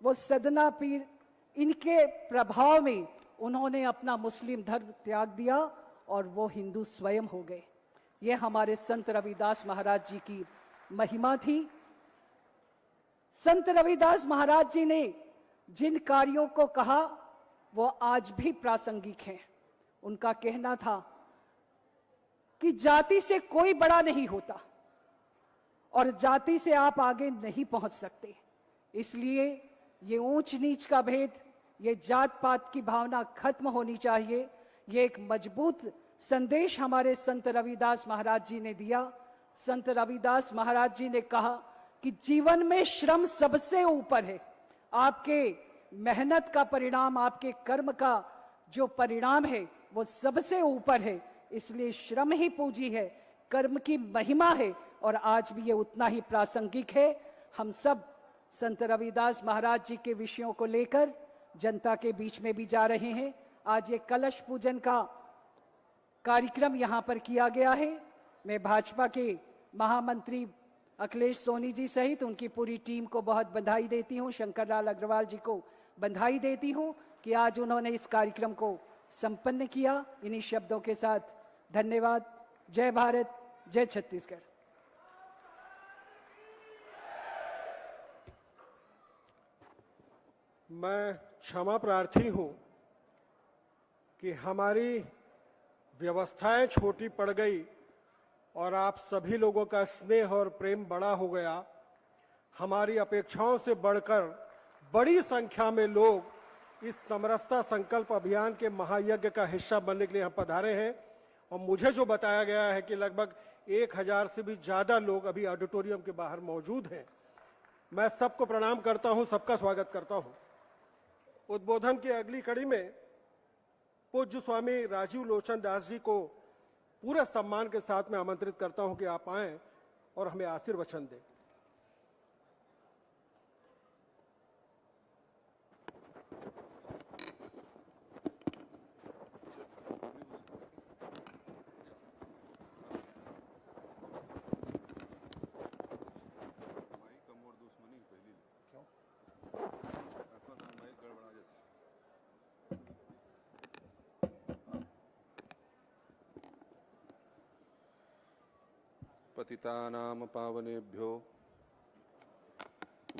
वो सदना पीर, इनके प्रभाव में उन्होंने अपना मुस्लिम धर्म त्याग दिया और वो हिंदू स्वयं हो गए। ये हमारे संत रविदास महाराज जी की महिमा थी। संत रविदास महाराज जी ने जिन कार्यों को कहा वो आज भी प्रासंगिक हैं। उनका कहना था कि जाति से कोई बड़ा नहीं होता और जाति से आप आगे नहीं पहुंच सकते, इसलिए ये ऊंच नीच का भेद, ये जात पात की भावना खत्म होनी चाहिए। ये एक मजबूत संदेश हमारे संत रविदास महाराज जी ने दिया। संत रविदास महाराज जी ने कहा कि जीवन में श्रम सबसे ऊपर है। आपके मेहनत का परिणाम, आपके कर्म का जो परिणाम है वो सबसे ऊपर है, इसलिए श्रम ही पूंजी है, कर्म की महिमा है और आज भी ये उतना ही प्रासंगिक है। हम सब संत रविदास महाराज जी के विषयों को लेकर जनता के बीच में भी जा रहे हैं। आज ये कलश पूजन का कार्यक्रम यहाँ पर किया गया है। मैं भाजपा के महामंत्री अखिलेश सोनी जी सहित उनकी पूरी टीम को बहुत बधाई देती हूँ, शंकर लाल अग्रवाल जी को बधाई देती हूँ कि आज उन्होंने इस कार्यक्रम को संपन्न किया। इन्हीं शब्दों के साथ धन्यवाद। जय भारत, जय छत्तीसगढ़।
मैं क्षमा प्रार्थी हूं कि हमारी व्यवस्थाएं छोटी पड़ गई और आप सभी लोगों का स्नेह और प्रेम बड़ा हो गया। हमारी अपेक्षाओं से बढ़कर बड़ी संख्या में लोग इस समरसता संकल्प अभियान के महायज्ञ का हिस्सा बनने के लिए यहाँ पधारे हैं और मुझे जो बताया गया है कि लगभग 1000 से भी ज्यादा लोग अभी ऑडिटोरियम के बाहर मौजूद हैं। मैं सबको प्रणाम करता हूं, सबका स्वागत करता हूं। उद्बोधन की अगली कड़ी में पूज्य स्वामी राजीव लोचन दास जी को पूरे सम्मान के साथ मैं आमंत्रित करता हूं कि आप आएं और हमें आशीर्वचन दें।
पतितानां पावनेभ्यो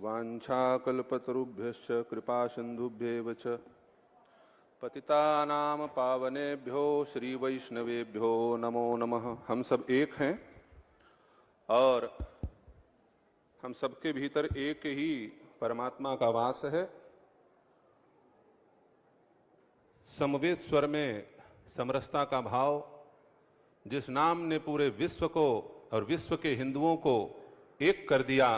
वाञ्छाकल्पतरुभ्यश्च कृपासिन्धुभ्येव च पतितानां पावनेभ्यो श्री वैष्णवेभ्यो नमो नमः। हम सब एक हैं और हम सबके भीतर एक ही परमात्मा का वास है। समवेत स्वर में समरसता का भाव, जिस नाम ने पूरे विश्व को और विश्व के हिंदुओं को एक कर दिया।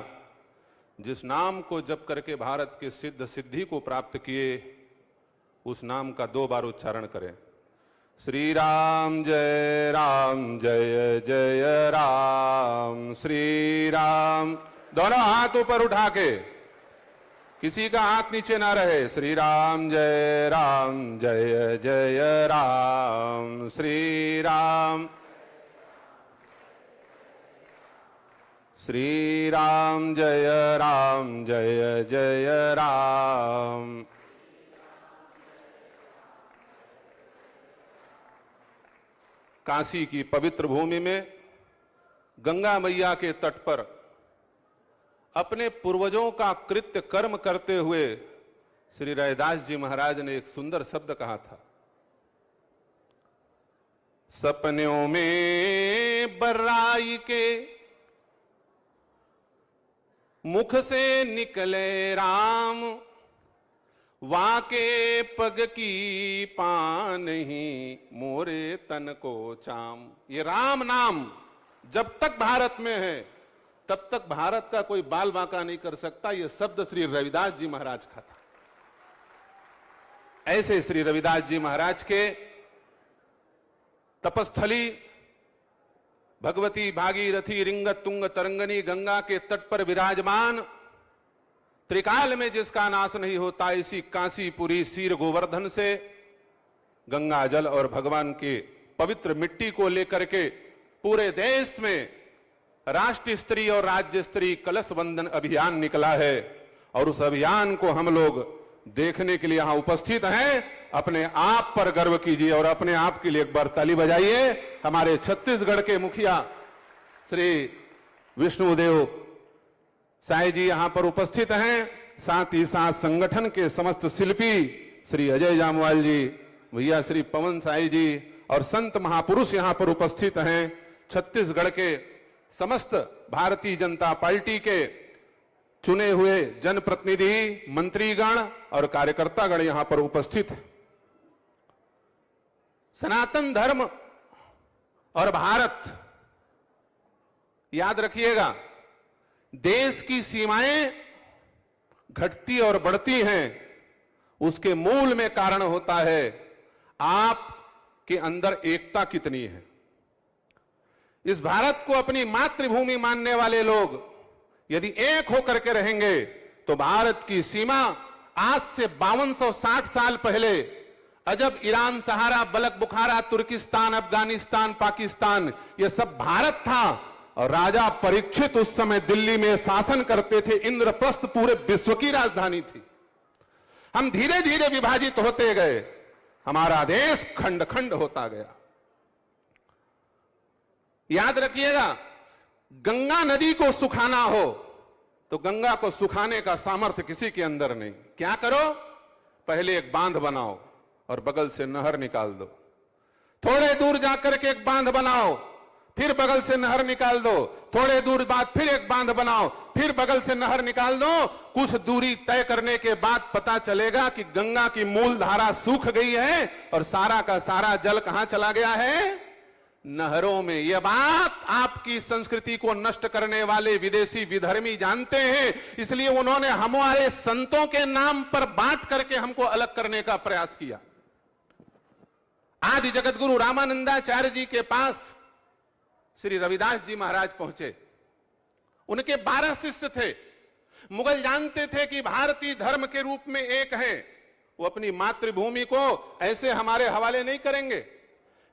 जिस नाम को जप करके भारत के सिद्ध सिद्धि को प्राप्त किए, उस नाम का 2 बार उच्चारण करें। श्री राम जय जय राम। श्री राम, दोनों हाथ ऊपर उठा के, किसी का हाथ नीचे ना रहे। श्री राम जय जय राम। श्री राम जय जय राम। काशी की पवित्र भूमि में गंगा मैया के तट पर अपने पूर्वजों का कृत्य कर्म करते हुए श्री रैदास जी महाराज ने एक सुंदर शब्द कहा था। सपनों में बर्राई के मुख से निकले राम, वाके पग की पान ही मोरे तन को चाम। ये राम नाम जब तक भारत में है तब तक भारत का कोई बाल बांका नहीं कर सकता। ये शब्द श्री रविदास जी महाराज का था। ऐसे श्री रविदास जी महाराज के तपस्थली भगवती भागीरथी रिंगत तुंग तरंगनी गंगा के तट पर विराजमान, त्रिकाल में जिसका नाश नहीं होता, इसी काशीपुरी सीर गोवर्धन से गंगा जल और भगवान के पवित्र मिट्टी को लेकर के पूरे देश में राष्ट्रीय स्तरीय और राज्य स्तरीय कलश बंधन अभियान निकला है। और उस अभियान को हम लोग देखने के लिए यहां उपस्थित हैं। अपने आप पर गर्व कीजिए और अपने आप के लिए एक बार ताली बजाइए। हमारे छत्तीसगढ़ के मुखिया श्री विष्णुदेव साई जी यहां पर उपस्थित हैं। साथ ही साथ संगठन के समस्त शिल्पी श्री अजय जामवाल जी, भैया श्री पवन साई जी और संत महापुरुष यहां पर उपस्थित हैं। छत्तीसगढ़ के समस्त भारतीय जनता पार्टी के चुने हुए जनप्रतिनिधि, मंत्रीगण और कार्यकर्तागण यहां पर उपस्थित हैं। सनातन धर्म और भारत, याद रखिएगा, देश की सीमाएं घटती और बढ़ती हैं, उसके मूल में कारण होता है आपके अंदर एकता कितनी है। इस भारत को अपनी मातृभूमि मानने वाले लोग यदि एक होकर के रहेंगे तो भारत की सीमा आज से 5260 साल पहले अजब, ईरान, सहारा, बलक, बुखारा, तुर्किस्तान, अफगानिस्तान, पाकिस्तान, यह सब भारत था। और राजा परीक्षित उस समय दिल्ली में शासन करते थे। इंद्रप्रस्थ पूरे विश्व की राजधानी थी। हम धीरे धीरे विभाजित होते गए, हमारा देश खंड खंड होता गया। याद रखिएगा, गंगा नदी को सुखाना हो तो गंगा को सुखाने का सामर्थ्य किसी के अंदर नहीं। क्या करो, पहले एक बांध बनाओ और बगल से नहर निकाल दो। थोड़े दूर जाकर के एक बांध बनाओ, फिर बगल से नहर निकाल दो। थोड़े दूर बाद फिर एक बांध बनाओ, फिर बगल से नहर निकाल दो। कुछ दूरी तय करने के बाद पता चलेगा कि गंगा की मूल धारा सूख गई है और सारा का सारा जल कहां चला गया है, नहरों में। यह बात आपकी संस्कृति को नष्ट करने वाले विदेशी विधर्मी जानते हैं, इसलिए उन्होंने हमारे संतों के नाम पर बांट करके हमको अलग करने का प्रयास किया। आदि जगत गुरु रामानंदाचार्य जी के पास श्री रविदास जी महाराज पहुंचे। उनके 12 शिष्य थे। मुगल जानते थे कि भारतीय धर्म के रूप में एक हैं, वो अपनी मातृभूमि को ऐसे हमारे हवाले नहीं करेंगे।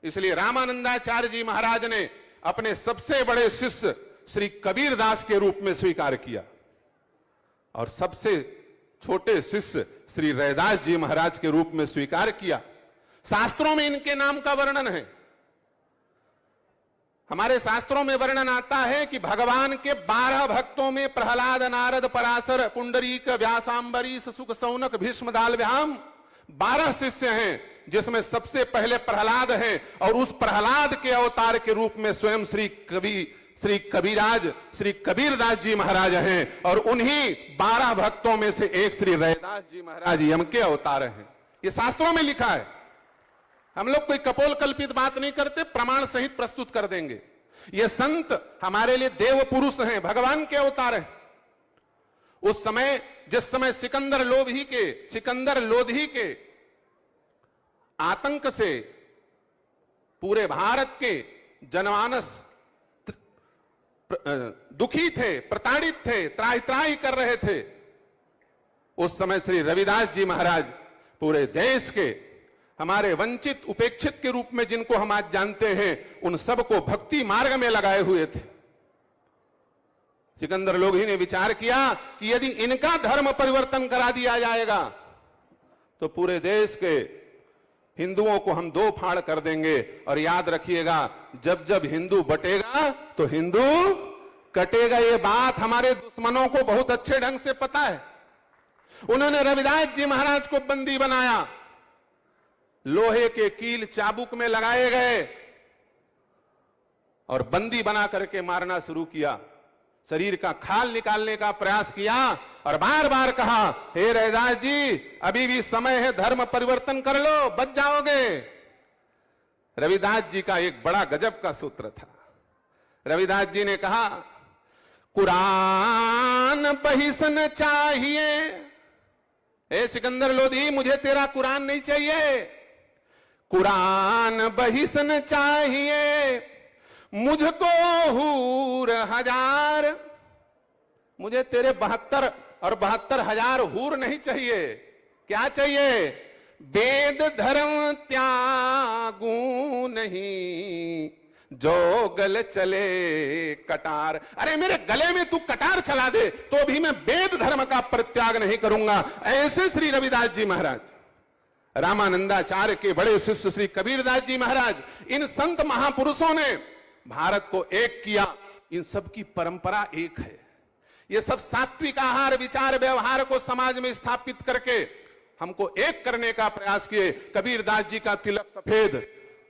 इसलिए रामानंदाचार्य जी महाराज ने अपने सबसे बड़े शिष्य श्री कबीरदास के रूप में स्वीकार किया और सबसे छोटे शिष्य श्री रैदास जी महाराज के रूप में स्वीकार किया। शास्त्रों में इनके नाम का वर्णन है। हमारे शास्त्रों में वर्णन आता है कि भगवान के 12 भक्तों में प्रहलाद, नारद, पराशर, पुंडरीक, व्यासांबरीश, सुक, सौनक, भीष्म, दालव्याम 12 शिष्य हैं, जिसमें सबसे पहले प्रहलाद हैं। और उस प्रहलाद के अवतार के रूप में स्वयं श्री कबीराज, श्री कबीरदास जी महाराज हैं। और उन्हीं 12 भक्तों में से एक श्री रैदास जी महाराज यम के अवतार हैं। ये शास्त्रों में लिखा है। हम लोग कोई कपोल कल्पित बात नहीं करते, प्रमाण सहित प्रस्तुत कर देंगे। ये संत हमारे लिए देव पुरुष हैं, भगवान के अवतार हैं। उस समय जिस समय सिकंदर लोधी के आतंक से पूरे भारत के जनमानस दुखी थे, प्रताड़ित थे, त्राही त्राही कर रहे थे, उस समय श्री रविदास जी महाराज पूरे देश के हमारे वंचित उपेक्षित के रूप में जिनको हम आज जानते हैं, उन सबको भक्ति मार्ग में लगाए हुए थे। सिकंदर लोधी ने विचार किया कि यदि इनका धर्म परिवर्तन करा दिया जाएगा तो पूरे देश के हिंदुओं को हम दो फाड़ कर देंगे। और याद रखिएगा, जब जब हिंदू बटेगा तो हिंदू कटेगा। ये बात हमारे दुश्मनों को बहुत अच्छे ढंग से पता है। उन्होंने रविदास जी महाराज को बंदी बनाया, लोहे के कील चाबुक में लगाए गए और बंदी बना करके मारना शुरू किया। शरीर का खाल निकालने का प्रयास किया और बार बार कहा, हे रविदास जी, अभी भी समय है, धर्म परिवर्तन कर लो, बच जाओगे। रविदास जी का एक बड़ा गजब का सूत्र था। रविदास जी ने कहा, कुरान बहिसन चाहिए। हे सिकंदर लोधी, मुझे तेरा कुरान नहीं चाहिए, कुरान बहिसन चाहिए। मुझको हूर हजार, मुझे तेरे 72 और 72,000 हूर नहीं चाहिए। क्या चाहिए? वेद धर्म त्यागू नहीं, जो गल चले कटार। अरे मेरे गले में तू कटार चला दे तो भी मैं वेद धर्म का परित्याग नहीं करूंगा। ऐसे श्री रविदास जी महाराज, रामानंदाचार्य के बड़े शिष्य श्री कबीरदास जी महाराज, इन संत महापुरुषों ने भारत को एक किया। इन सब की परंपरा एक है। ये सब सात्विक आहार विचार व्यवहार को समाज में स्थापित करके हमको एक करने का प्रयास किए। कबीरदास जी का तिलक सफेद,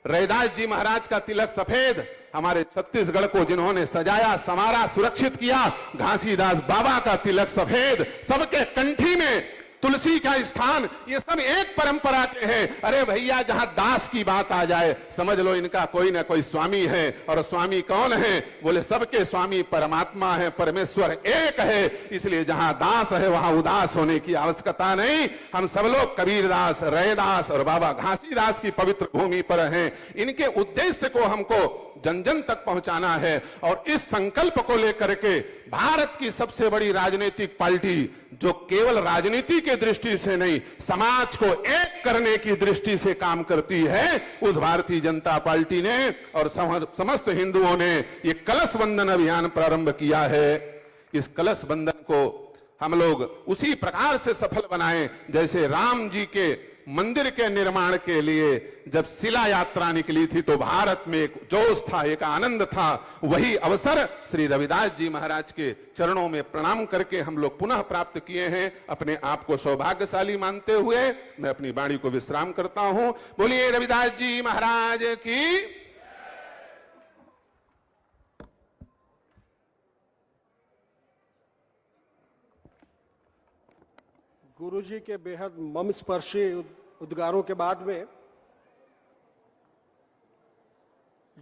रविदास जी महाराज का तिलक सफेद, हमारे छत्तीसगढ़ को जिन्होंने सजाया संवारा सुरक्षित किया, घासीदास बाबा का तिलक सफेद, सबके कंठी में तुलसी का स्थान, ये सब एक परंपरा के हैं। अरे भैया, जहां दास की बात आ जाए समझ लो इनका कोई ना कोई स्वामी है। और स्वामी कौन है? बोले सबके स्वामी परमात्मा है, परमेश्वर एक है। इसलिए जहां दास है वहां उदास होने की आवश्यकता नहीं। हम सब लोग कबीरदास, रैदास और बाबा घासीदास की पवित्र भूमि पर हैं। इनके उद्देश्य को हमको जन जन तक पहुंचाना है। और इस संकल्प को लेकर के भारत की सबसे बड़ी राजनीतिक पार्टी, जो केवल राजनीति की दृष्टि से नहीं, समाज को एक करने की दृष्टि से काम करती है, उस भारतीय जनता पार्टी ने और समस्त हिंदुओं ने ये कलश बंधन अभियान प्रारंभ किया है। इस कलश बंधन को हम लोग उसी प्रकार से सफल बनाएं जैसे राम जी के मंदिर के निर्माण के लिए जब शिला यात्रा निकली थी तो भारत में एक जोश था, एक आनंद था। वही अवसर श्री रविदास जी महाराज के चरणों में प्रणाम करके हम लोग पुनः प्राप्त किए हैं। अपने आप को सौभाग्यशाली मानते हुए मैं अपनी वाणी को विश्राम करता हूं। बोलिए रविदास जी महाराज की।
गुरुजी के बेहद मर्मस्पर्शी उद्गारों के बाद में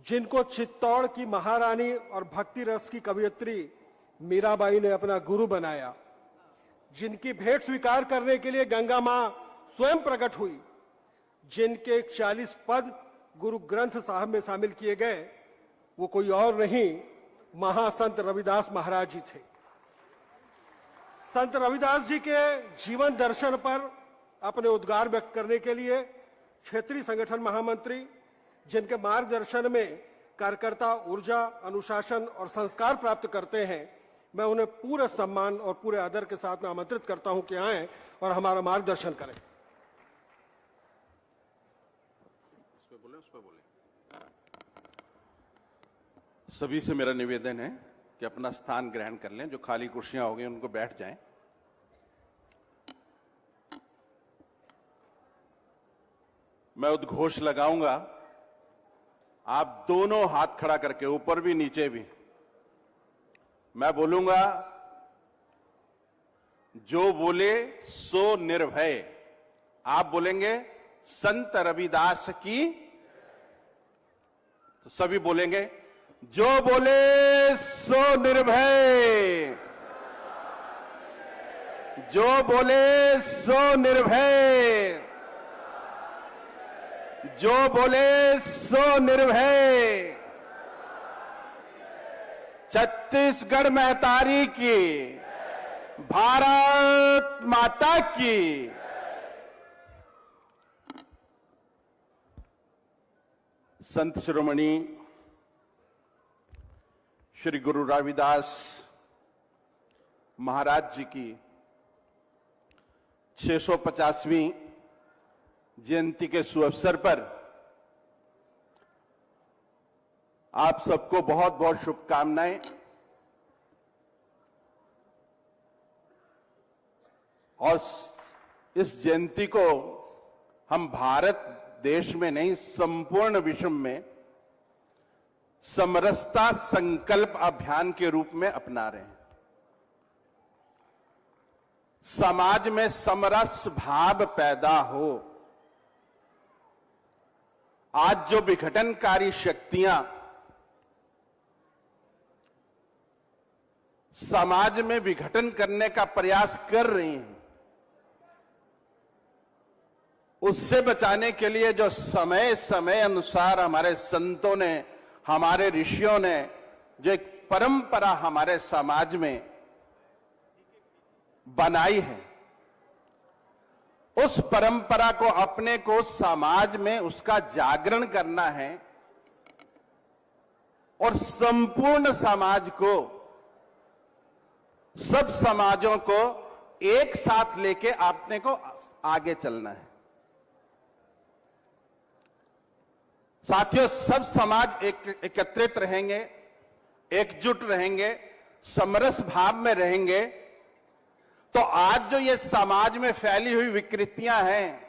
जिनको चित्तौड़ की महारानी और भक्ति रस की कवयित्री मीराबाई ने अपना गुरु बनाया, जिनकी भेंट स्वीकार करने के लिए गंगा मां स्वयं प्रकट हुई, जिनके 40 पद गुरु ग्रंथ साहब में शामिल किए गए, वो कोई और नहीं महासंत रविदास महाराज जी थे। संत रविदास जी के जीवन दर्शन पर अपने उद्गार व्यक्त करने के लिए क्षेत्रीय संगठन महामंत्री, जिनके मार्गदर्शन में कार्यकर्ता ऊर्जा, अनुशासन और संस्कार प्राप्त करते हैं, मैं उन्हें पूरे सम्मान और पूरे आदर के साथ में आमंत्रित करता हूं कि आएं और हमारा मार्गदर्शन करें।
सभी से मेरा निवेदन है कि अपना स्थान ग्रहण कर लें। जो खाली कुर्सियां होंगी उनको बैठ जाएं। मैं उद्घोष लगाऊंगा, आप दोनों हाथ खड़ा करके, ऊपर भी नीचे भी, मैं बोलूंगा, जो बोले सो निर्भय। आप बोलेंगे संत रविदास की, तो सभी बोलेंगे जो बोले सो निर्भय, जो बोले सो निर्भय, जो बोले सो निर्भय। छत्तीसगढ़ महतारी की, भारत माता की। संत शिरोमणि श्री गुरु रविदास महाराज जी की 650वीं जयंती के सुअवसर पर आप सबको बहुत बहुत शुभकामनाएं। और इस जयंती को हम भारत देश में नहीं, संपूर्ण विश्व में समरसता संकल्प अभियान के रूप में अपना रहे हैं। समाज में समरस भाव पैदा हो। आज जो विघटनकारी शक्तियां समाज में विघटन करने का प्रयास कर रही हैं, उससे बचाने के लिए जो समय समय अनुसार हमारे संतों ने, हमारे ऋषियों ने जो एक परंपरा हमारे समाज में बनाई है, उस परंपरा को अपने को समाज में उसका जागरण करना है और संपूर्ण समाज को, सब समाजों को एक साथ लेके अपने को आगे चलना है। साथियों, सब समाज एकत्रित रहेंगे, एकजुट रहेंगे, समरस भाव में रहेंगे, तो आज जो ये समाज में फैली हुई विकृतियां हैं,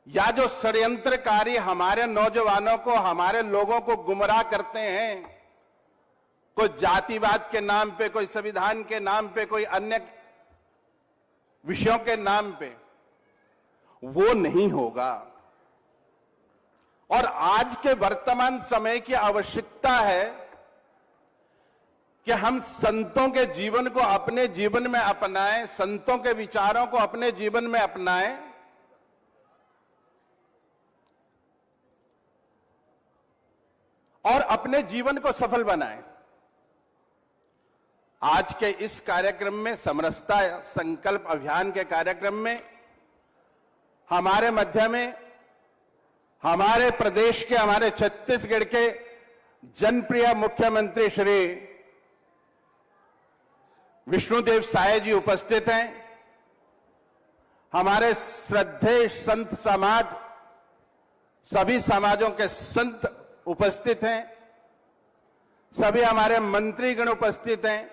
या जो षड्यंत्रकारी हमारे नौजवानों को, हमारे लोगों को गुमराह करते हैं, कोई जातिवाद के नाम पे, कोई संविधान के नाम पे, कोई अन्य विषयों के नाम पे, वो नहीं होगा। और आज के वर्तमान समय की आवश्यकता है कि हम संतों के जीवन को अपने जीवन में अपनाएं, संतों के विचारों को अपने जीवन में अपनाएं, और अपने जीवन को सफल बनाएं। आज के इस कार्यक्रम में, समरसता संकल्प अभियान के कार्यक्रम में, हमारे मध्य में हमारे प्रदेश के, हमारे छत्तीसगढ़ के जनप्रिय मुख्यमंत्री श्री विष्णुदेव साय जी उपस्थित हैं। हमारे श्रद्धेय संत समाज, सभी समाजों के संत उपस्थित हैं। सभी हमारे मंत्रीगण उपस्थित हैं,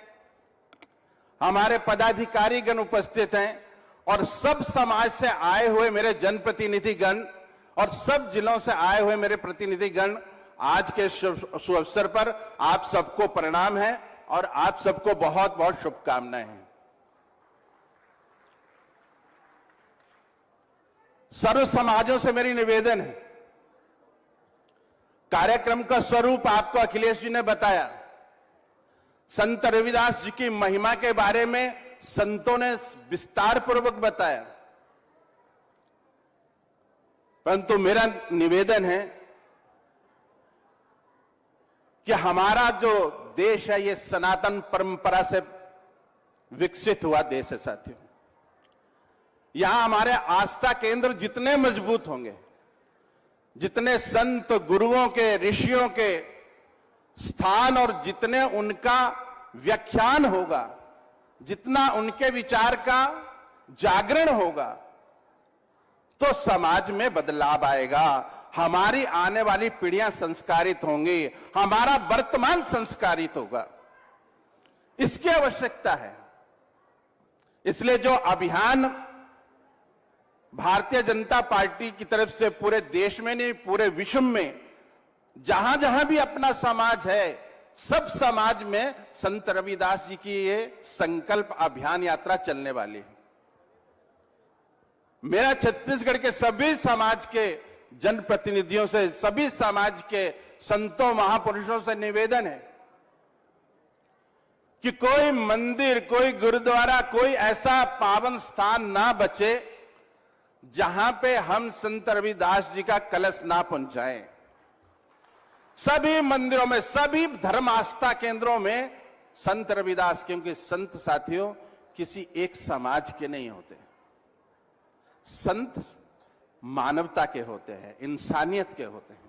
हमारे पदाधिकारीगण उपस्थित हैं, और सब समाज से आए हुए मेरे जनप्रतिनिधिगण और सब जिलों से आए हुए मेरे प्रतिनिधिगण, आज के सुअवसर पर आप सबको प्रणाम है और आप सबको बहुत बहुत शुभकामनाएं हैं। सर्व समाजों से मेरी निवेदन है, कार्यक्रम का स्वरूप आपको अखिलेश जी ने बताया। संत रविदास जी की महिमा के बारे में संतों ने विस्तार पूर्वक बताया, परंतु मेरा निवेदन है कि हमारा जो देश है, ये सनातन परंपरा से विकसित हुआ देश है साथियों। यहां हमारे आस्था केंद्र जितने मजबूत होंगे, जितने संत गुरुओं के, ऋषियों के स्थान और जितने उनका व्याख्यान होगा, जितना उनके विचार का जागरण होगा, तो समाज में बदलाव आएगा। हमारी आने वाली पीढ़ियां संस्कारित होंगी, हमारा वर्तमान संस्कारित होगा। इसकी आवश्यकता है। इसलिए जो अभियान भारतीय जनता पार्टी की तरफ से पूरे देश में नहीं, पूरे विश्व में जहां जहां भी अपना समाज है, सब समाज में संत रविदास जी की ये संकल्प अभियान यात्रा चलने वाली है। मेरा छत्तीसगढ़ के सभी समाज के जनप्रतिनिधियों से, सभी समाज के संतों महापुरुषों से निवेदन है कि कोई मंदिर, कोई गुरुद्वारा, कोई ऐसा पावन स्थान ना बचे जहां पे हम संत रविदास जी का कलश ना पहुंचाएं। सभी मंदिरों में, सभी धर्म आस्था केंद्रों में संत रविदास, क्योंकि संत साथियों किसी एक समाज के नहीं होते, संत मानवता के होते हैं, इंसानियत के होते हैं।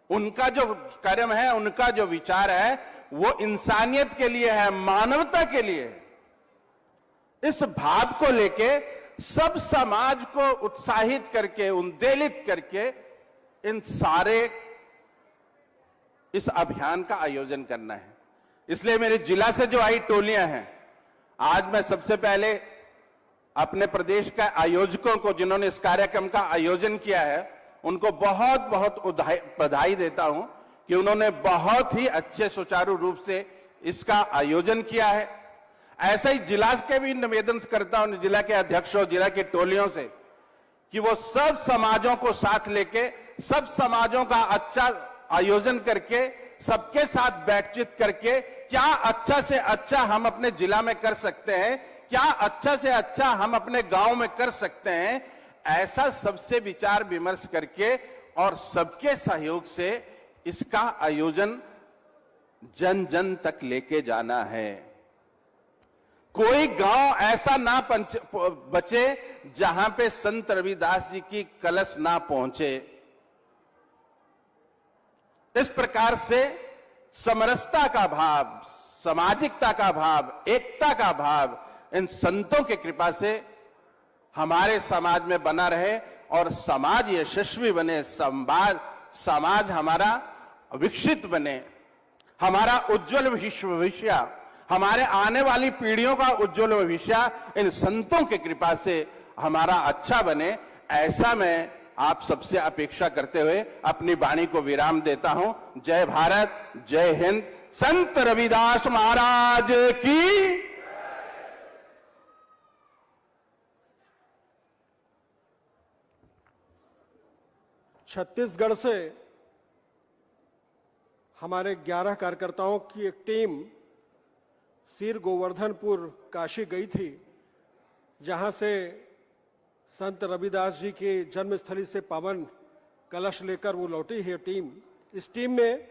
उनका जो कर्म है, उनका जो विचार है, वो इंसानियत के लिए है, मानवता के लिए है। इस भाव को लेके सब समाज को उत्साहित करके, उद्वेलित करके इन सारे इस अभियान का आयोजन करना है। इसलिए मेरे जिला से जो आई टोलियां हैं, आज मैं सबसे पहले अपने प्रदेश के आयोजकों को, जिन्होंने इस कार्यक्रम का आयोजन किया है, उनको बहुत बहुत बधाई देता हूं कि उन्होंने बहुत ही अच्छे सुचारू रूप से इसका आयोजन किया है। ऐसे ही जिला के भी निवेदन करता हूं, जिला के अध्यक्षों, जिला की टोलियों से, कि वो सब समाजों को साथ लेके, सब समाजों का अच्छा आयोजन करके, सबके साथ बातचीत करके क्या अच्छा से अच्छा हम अपने जिला में कर सकते हैं, क्या अच्छा से अच्छा हम अपने गांव में कर सकते हैं, ऐसा सबसे विचार विमर्श करके और सबके सहयोग से इसका आयोजन जन जन तक लेके जाना है। कोई गांव ऐसा ना बचे जहां पे संत रविदास जी की कलश ना पहुंचे। इस प्रकार से समरसता का भाव, सामाजिकता का भाव, एकता का भाव इन संतों की कृपा से हमारे समाज में बना रहे और समाज यशस्वी बने, समाज हमारा विकसित बने, हमारा उज्जवल भविष्य, हमारे आने वाली पीढ़ियों का उज्जवल भविष्य इन संतों की कृपा से हमारा अच्छा बने। ऐसा मैं आप सबसे अपेक्षा करते हुए अपनी वाणी को विराम देता हूं। जय भारत, जय हिंद। संत रविदास महाराज की।
छत्तीसगढ़ से हमारे 11 कार्यकर्ताओं की एक टीम सिर गोवर्धनपुर काशी गई थी, जहां से संत रविदास जी के जन्मस्थली से पावन कलश लेकर वो लौटी है टीम। इस टीम में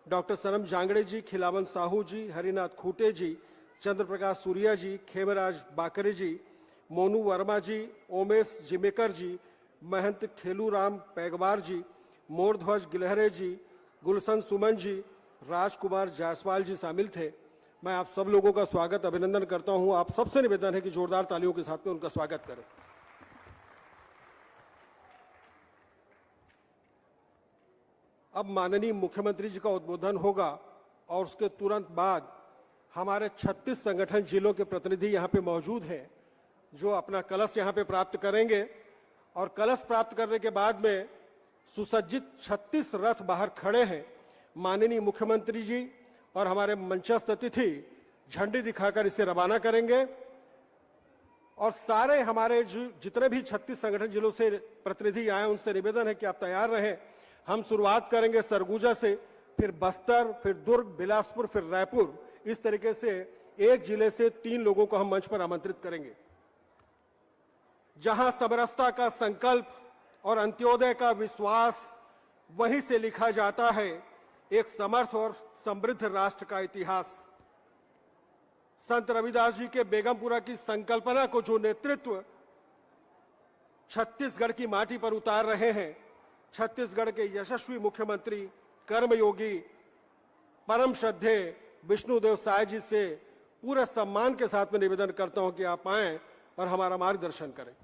डॉक्टर सनम जांगड़े जी, खिलावन साहू जी, हरिनाथ खूटे जी, चंद्र प्रकाश सूर्या जी, खेमराज बाकरे जी, मोनू वर्मा जी, ओमेश जिमेकर जी, महंत खेलूराम पैगवार जी, मोरध्वज गिलहरे जी, गुलशन सुमन जी, राजकुमार जायसवाल जी शामिल थे। मैं आप सब लोगों का स्वागत, अभिनंदन करता हूं। आप सबसे निवेदन है कि जोरदार तालियों के साथ में उनका स्वागत करें। अब माननीय मुख्यमंत्री जी का उद्बोधन होगा और उसके तुरंत बाद हमारे 36 संगठन जिलों के प्रतिनिधि यहां पे मौजूद हैं, जो अपना कलश यहां पे प्राप्त करेंगे। और कलश प्राप्त करने के बाद में सुसज्जित 36 रथ बाहर खड़े हैं। माननीय मुख्यमंत्री जी और हमारे मंचस्थ अतिथि झंडी दिखाकर इसे रवाना करेंगे। और सारे हमारे जितने भी 36 संगठन जिलों से प्रतिनिधि आए, उनसे निवेदन है कि आप तैयार रहें। हम शुरुआत करेंगे सरगुजा से, फिर बस्तर, फिर दुर्ग, बिलासपुर, फिर रायपुर। इस तरीके से एक जिले से 3 लोगों को हम मंच पर आमंत्रित करेंगे। जहां समरसता का संकल्प और अंत्योदय का विश्वास, वहीं से लिखा जाता है एक समर्थ और समृद्ध राष्ट्र का इतिहास। संत रविदास जी के बेगमपुरा की संकल्पना को जो नेतृत्व छत्तीसगढ़ की माटी पर उतार रहे हैं, छत्तीसगढ़ के यशस्वी मुख्यमंत्री, कर्मयोगी, परम श्रद्धेय विष्णुदेव साय जी से पूरे सम्मान के साथ में निवेदन करता हूं कि आप आएं और हमारा मार्गदर्शन करें।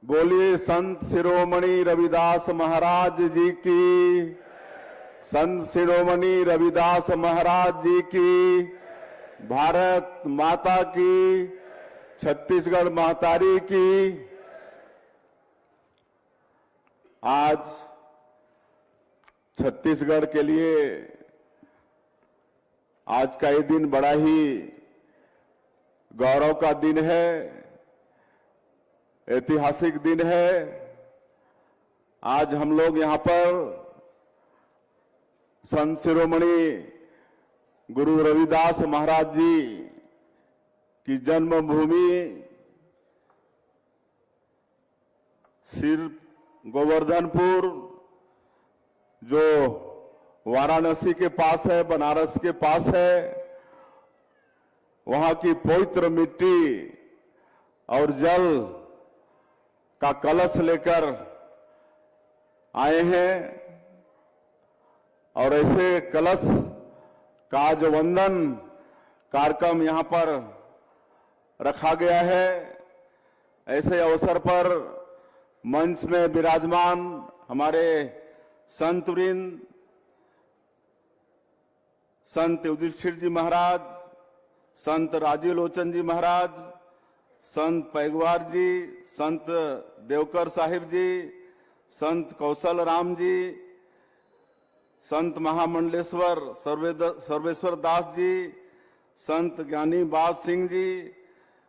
बोलिए संत शिरोमणि रविदास महाराज जी की। संत शिरोमणि रविदास महाराज जी की। भारत माता की। छत्तीसगढ़ महतारी की। आज छत्तीसगढ़ के लिए आज का ये दिन बड़ा ही गौरव का दिन है, ऐतिहासिक दिन है। आज हम लोग यहां पर संत शिरोमणि गुरु रविदास महाराज जी की जन्मभूमि सिर गोवर्धनपुर, जो वाराणसी के पास है, बनारस के पास है, वहां की पवित्र मिट्टी और जल का कलश लेकर आए हैं। और ऐसे कलश का आज वंदन कार्यक्रम यहां पर रखा गया है। ऐसे अवसर पर मंच में विराजमान हमारे संतवृंद, संत युधिष्ठिर जी महाराज, संत राजीव लोचन जी महाराज, संत पैगवार जी, संत देवकर साहिब जी, संत कौशल राम जी, संत महामंडलेश्वर सर्वेश्वर दास जी, संत ज्ञानी बाज सिंह जी,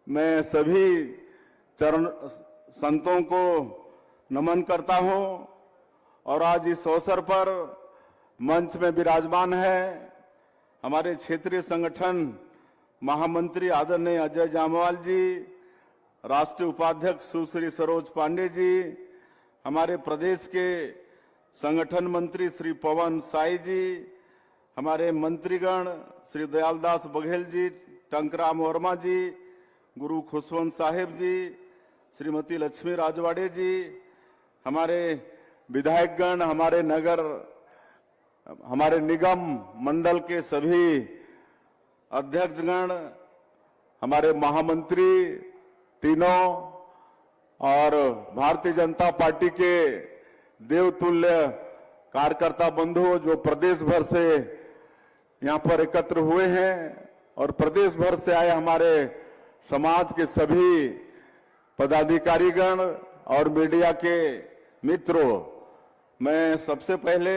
मैं सभी चरण संतों को नमन करता हूं। और आज इस अवसर पर मंच में विराजमान है हमारे क्षेत्रीय संगठन महामंत्री आदरणीय अजय जामवाल जी, राष्ट्रीय उपाध्यक्ष सुश्री सरोज पांडे जी, हमारे प्रदेश के संगठन मंत्री श्री पवन साई जी, हमारे मंत्रीगण श्री दयालदास बघेल जी, टंकराम वर्मा जी, गुरु खुशवंत साहिब जी, श्रीमती लक्ष्मी राजवाड़े जी, हमारे विधायकगण, हमारे निगम मंडल के सभी अध्यक्षगण, हमारे महामंत्री तीनों और भारतीय जनता पार्टी के देवतुल्य कार्यकर्ता बंधु जो प्रदेश भर से यहां पर एकत्र हुए हैं और प्रदेश भर से आए हमारे समाज के सभी पदाधिकारीगण और मीडिया के मित्रों, मैं सबसे पहले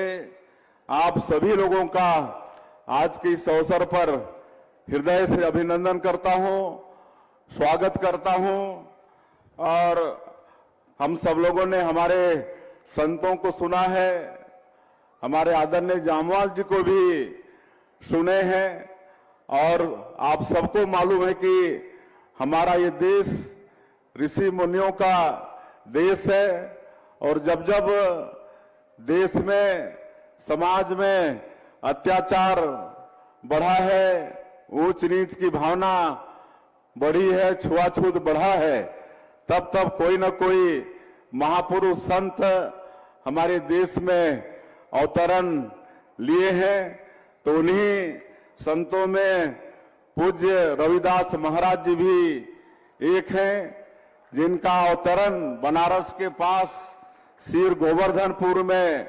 आप सभी लोगों का आज के इस अवसर पर हृदय से अभिनंदन करता हूं, स्वागत करता हूं। और हम सब लोगों ने हमारे संतों को सुना है, हमारे आदरणीय जामवाल जी को भी सुने हैं। और आप सबको मालूम है कि हमारा ये देश ऋषि मुनियों का देश है। और जब जब देश में, समाज में अत्याचार बढ़ा है, ऊंच नीच की भावना बढ़ी है, छुआछूत बढ़ा है, तब तब कोई न कोई महापुरुष संत हमारे देश में अवतरण लिए हैं। तो उन्हीं संतों में पूज्य रविदास महाराज जी भी एक हैं, जिनका अवतरण बनारस के पास सिर गोवर्धनपुर में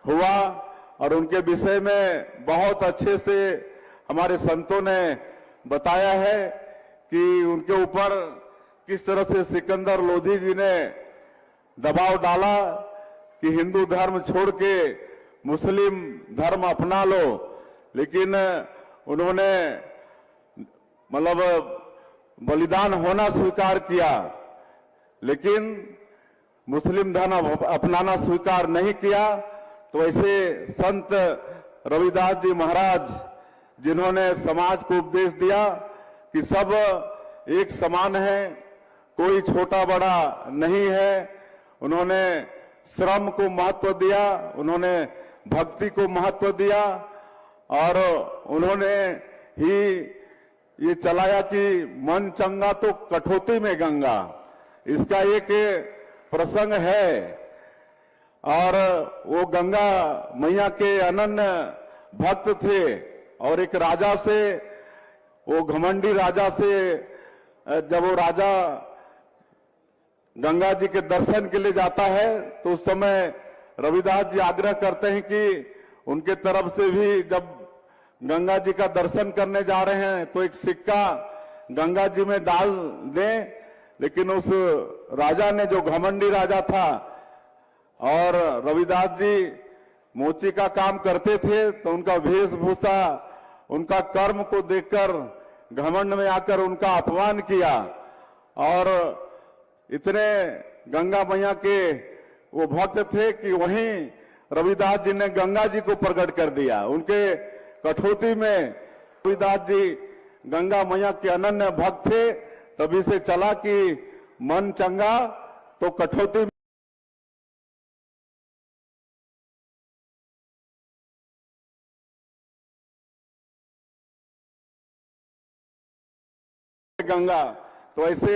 हुआ। और उनके विषय में बहुत अच्छे से हमारे संतों ने बताया है कि उनके ऊपर किस तरह से सिकंदर लोधी जी ने दबाव डाला कि हिंदू धर्म छोड़ के मुस्लिम धर्म अपना लो, लेकिन उन्होंने बलिदान होना स्वीकार किया, लेकिन मुस्लिम धर्म अपनाना स्वीकार नहीं किया। तो ऐसे संत रविदास जी महाराज, जिन्होंने समाज को उपदेश दिया कि सब एक समान है, कोई छोटा बड़ा नहीं है, उन्होंने श्रम को महत्व दिया, उन्होंने भक्ति को महत्व दिया। और उन्होंने ही ये चलाया कि मन चंगा तो कठौती में गंगा, इसका एक प्रसंग है। और वो गंगा मैया के अनन्य भक्त थे। और एक राजा से, वो घमंडी राजा से, जब वो राजा गंगा जी के दर्शन के लिए जाता है तो उस समय रविदास जी आग्रह करते हैं कि उनके तरफ से भी जब गंगा जी का दर्शन करने जा रहे हैं तो एक सिक्का गंगा जी में डाल दें। लेकिन उस राजा ने, जो घमंडी राजा था, और रविदास जी मोची का काम करते थे तो उनका वेशभूषा, उनका कर्म को देखकर घमंड में आकर उनका अपमान किया और इतने गंगा मैया के वो भक्त थे कि वहीं रविदास जी ने गंगा जी को प्रकट कर दिया। उनके कठौती में रविदास जी गंगा मैया के अनन्य भक्त थे, तभी से चला कि मन चंगा तो कठौती में गंगा। तो ऐसे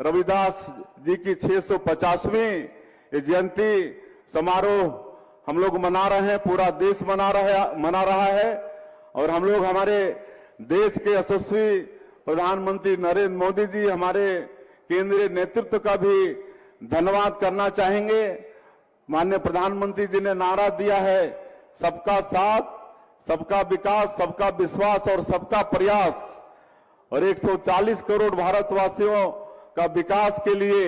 रविदास जी की 650वीं जयंती समारोह हम लोग मना रहे हैं, पूरा देश मना रहा है और हम लोग हमारे देश के यशस्वी प्रधानमंत्री नरेंद्र मोदी जी, हमारे केंद्रीय नेतृत्व का भी धन्यवाद करना चाहेंगे। माननीय प्रधानमंत्री जी ने नारा दिया है, सबका साथ, सबका विकास, सबका विश्वास और सबका प्रयास। और 140 करोड़ भारतवासियों का विकास के लिए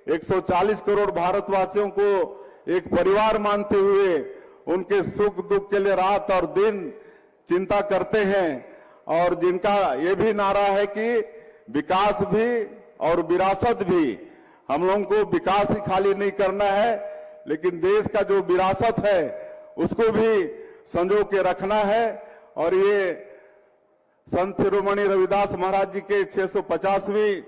140 करोड़ भारतवासियों को एक परिवार मानते हुए उनके सुख दुख के लिए रात और दिन चिंता करते हैं और जिनका ये भी नारा है कि विकास भी और विरासत भी। हम लोगों को विकास ही खाली नहीं करना है, लेकिन देश का जो विरासत है उसको भी संजो के रखना है। और ये संत शिरोमणि रविदास महाराज जी के 650वीं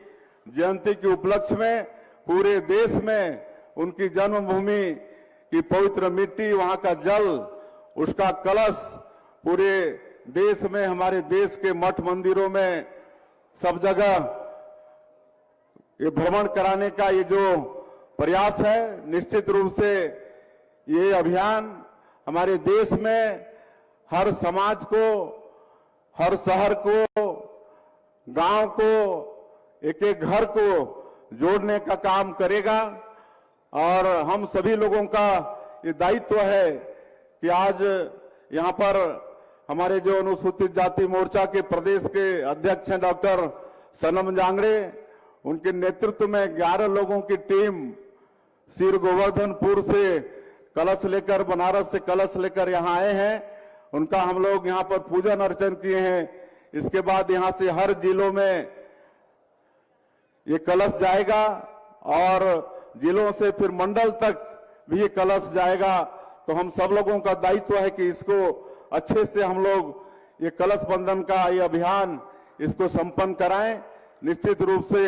जयंती के उपलक्ष्य में पूरे देश में उनकी जन्मभूमि की पवित्र मिट्टी, वहां का जल, उसका कलश पूरे देश में, हमारे देश के मठ मंदिरों में सब जगह ये भ्रमण कराने का ये जो प्रयास है, निश्चित रूप से ये अभियान हमारे देश में हर समाज को, हर शहर को, गांव को, एक एक घर को जोड़ने का काम करेगा। और हम सभी लोगों का ये दायित्व है कि आज यहाँ पर हमारे जो अनुसूचित जाति मोर्चा के प्रदेश के अध्यक्ष हैं डॉक्टर सनम जांगड़े, उनके नेतृत्व में 11 लोगों की टीम श्री गोवर्धनपुर से कलश लेकर, बनारस से कलश लेकर यहाँ आए हैं। उनका हम लोग यहाँ पर पूजन अर्चन किए हैं। इसके बाद यहाँ से हर जिलों में ये कलश जाएगा और जिलों से फिर मंडल तक भी ये कलश जाएगा। तो हम सब लोगों का दायित्व है कि इसको अच्छे से हम लोग ये कलश बंधन का ये अभियान इसको संपन्न कराएं। निश्चित रूप से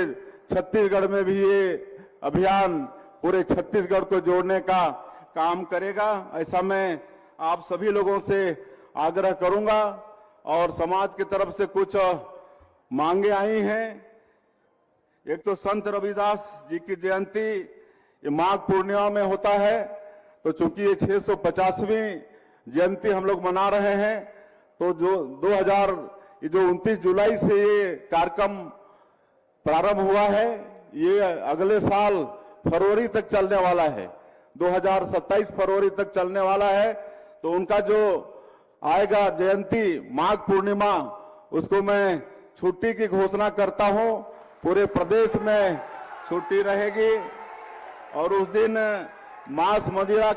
छत्तीसगढ़ में भी ये अभियान पूरे छत्तीसगढ़ को जोड़ने का काम करेगा, ऐसा मैं आप सभी लोगों से आग्रह करूंगा। और समाज की तरफ से कुछ मांगे आई हैं। एक तो संत रविदास जी की जयंती ये माघ पूर्णिमा में होता है, तो चूंकि ये 650वीं जयंती हम लोग मना रहे हैं, तो जो 29 जुलाई से ये कार्यक्रम प्रारंभ हुआ है, ये अगले साल फरवरी तक चलने वाला है, 2027 फरवरी तक चलने वाला है। तो उनका जो आएगा जयंती माघ पूर्णिमा, उसको मैं छुट्टी की घोषणा करता हूं। पूरे प्रदेश में छुट्टी रहेगी और उस दिन मांस मदिरा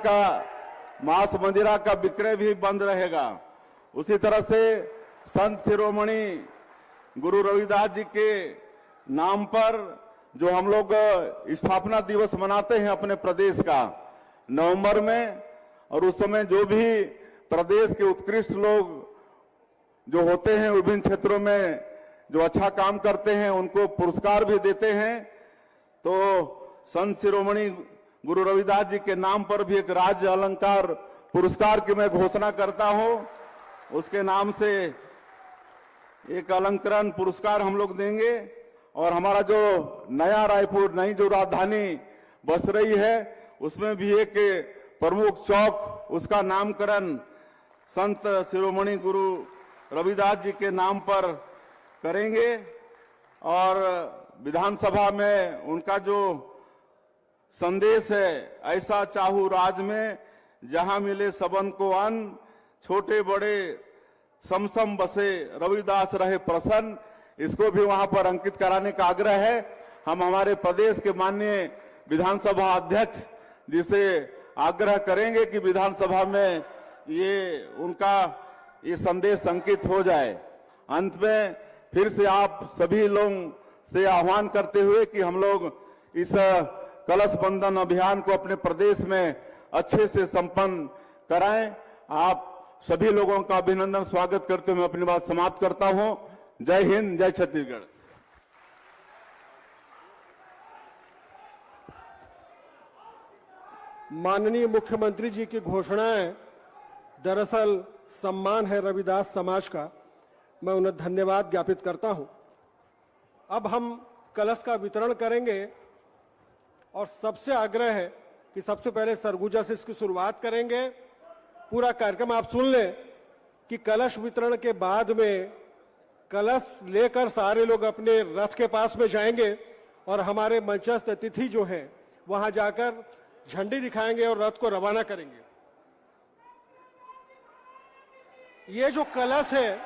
का विक्रय भी बंद रहेगा। उसी तरह से संत शिरोमणि गुरु रविदास जी के नाम पर जो हम लोग स्थापना दिवस मनाते हैं अपने प्रदेश का नवंबर में, और उस समय जो भी प्रदेश के उत्कृष्ट लोग जो होते हैं विभिन्न क्षेत्रों में जो अच्छा काम करते हैं उनको पुरस्कार भी देते हैं। तो संत शिरोमणि गुरु रविदास जी के नाम पर भी एक राज्य अलंकार पुरस्कार की मैं घोषणा करता हूं। उसके नाम से एक अलंकरण पुरस्कार हम लोग देंगे। और हमारा जो नया रायपुर, नई जो राजधानी बस रही है, उसमें भी एक प्रमुख चौक, उसका नामकरण संत शिरोमणि गुरु रविदास जी के नाम पर करेंगे। और विधानसभा में उनका जो संदेश है, ऐसा चाहू राज में जहां मिले सबन को अन्न, छोटे बड़े समसम बसे रविदास रहे प्रसन्न, इसको भी वहां पर अंकित कराने का आग्रह है। हम हमारे प्रदेश के माननीय विधानसभा अध्यक्ष जी से आग्रह करेंगे कि विधानसभा में ये उनका ये संदेश अंकित हो जाए। अंत में फिर से आप सभी लोगों से आह्वान करते हुए कि हम लोग इस कलश बंधन अभियान को अपने प्रदेश में अच्छे से संपन्न कराएं। आप सभी लोगों का अभिनंदन स्वागत करते हुए अपनी बात समाप्त करता हूं। जय हिंद, जय छत्तीसगढ़।
माननीय मुख्यमंत्री जी की घोषणाएं दरअसल सम्मान है रविदास समाज का। मैं उन्हें धन्यवाद ज्ञापित करता हूं। अब हम कलश का वितरण करेंगे और सबसे आग्रह है कि सबसे पहले सरगुजा से इसकी शुरुआत करेंगे। पूरा कार्यक्रम आप सुन लें कि कलश वितरण के बाद में कलश लेकर सारे लोग अपने रथ के पास में जाएंगे और हमारे मंचस्थ अतिथि जो हैं वहां जाकर झंडी दिखाएंगे और रथ को रवाना करेंगे। ये जो कलश है,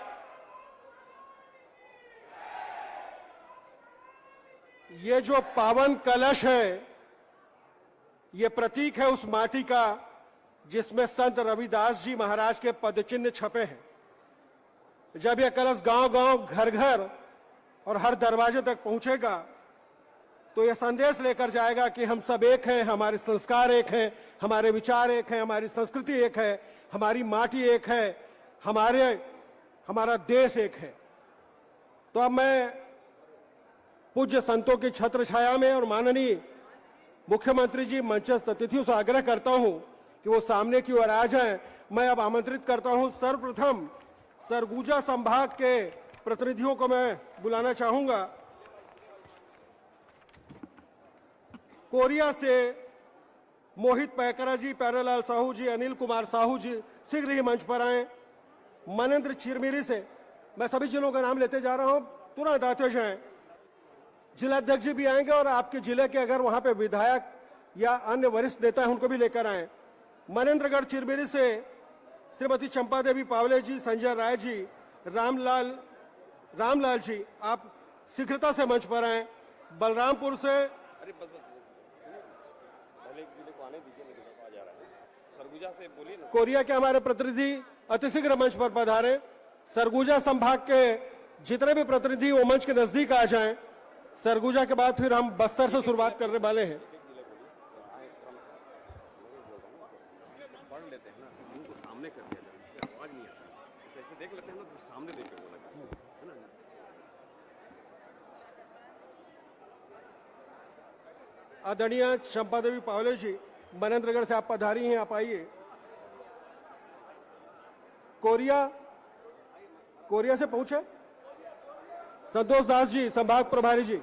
ये जो पावन कलश है, ये प्रतीक है उस माटी का जिसमें संत रविदास जी महाराज के पदचिन्ह छपे हैं। जब यह कलश गांव-गांव, घर-घर और हर दरवाजे तक पहुंचेगा तो यह संदेश लेकर जाएगा कि हम सब एक हैं, हमारे संस्कार एक हैं, हमारे विचार एक हैं, हमारी संस्कृति एक है, हमारी माटी एक है, हमारा देश एक है। तो अब मैं पूज्य संतों की छत्र छाया में और माननीय मुख्यमंत्री जी मंचस्थ अतिथियों से आग्रह करता हूं कि वो सामने की ओर आ जाएं। मैं अब आमंत्रित करता हूं सर्वप्रथम सरगुजा संभाग के प्रतिनिधियों को मैं बुलाना चाहूंगा। कोरिया से मोहित पैकरा जी, प्यारेलाल साहू जी, अनिल कुमार साहू जी शीघ्र ही मंच पर आए। मनेंद्र चिरमिरी से, मैं सभी जिलों का नाम लेते जा रहा हूं, तुरंत आते जाएं। जिलाध्यक्ष जी भी आएंगे और आपके जिले के अगर वहां पे विधायक या अन्य वरिष्ठ नेता हैं उनको भी लेकर आए। मनेंद्रगढ़ चिरमिरी से श्रीमती चंपा देवी पावले जी, संजय राय जी, रामलाल जी, आप शीघ्रता से मंच पर आए। बलरामपुर से कोरिया के हमारे प्रतिनिधि अतिशीघ्र मंच पर पधारे। सरगुजा संभाग के जितने भी प्रतिनिधि वो मंच के नजदीक आ जाएं। सरगुजा के बाद फिर हम बस्तर से शुरुआत करने वाले हैं। आदरणीय चंपा देवी पावले जी, मनेंद्रगढ़ से आप पधारी हैं, आप आइए। कोरिया से पहुंचे संतोष दास जी, संभाग प्रभारी जी,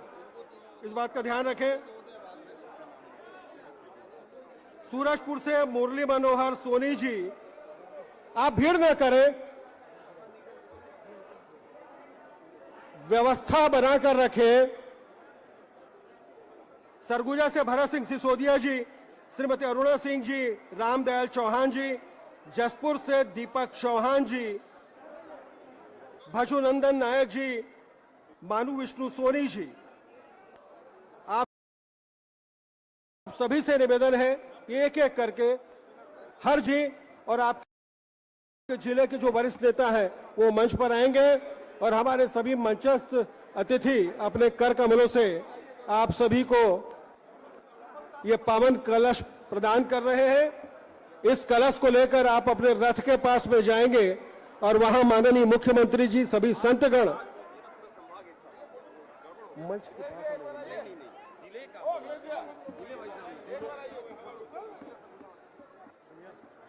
इस बात का ध्यान रखें। सूरजपुर से मुरली मनोहर सोनी जी, आप भीड़ न करें, व्यवस्था बनाकर रखें। सरगुजा से भरत सिंह सिसोदिया जी, श्रीमती अरुणा सिंह जी, रामदयाल चौहान जी, जसपुर से दीपक चौहान जी, भजूनंदन नायक जी, मानु विष्णु सोनी जी, आप सभी से निवेदन है एक एक करके हर जी और आपके जिले के जो वरिष्ठ नेता हैं वो मंच पर आएंगे और हमारे सभी मंचस्थ अतिथि अपने कर कमलों से आप सभी को ये पावन कलश प्रदान कर रहे हैं। इस कलश को लेकर आप अपने रथ के पास में जाएंगे और वहां माननीय मुख्यमंत्री जी, सभी संतगण मंच के पास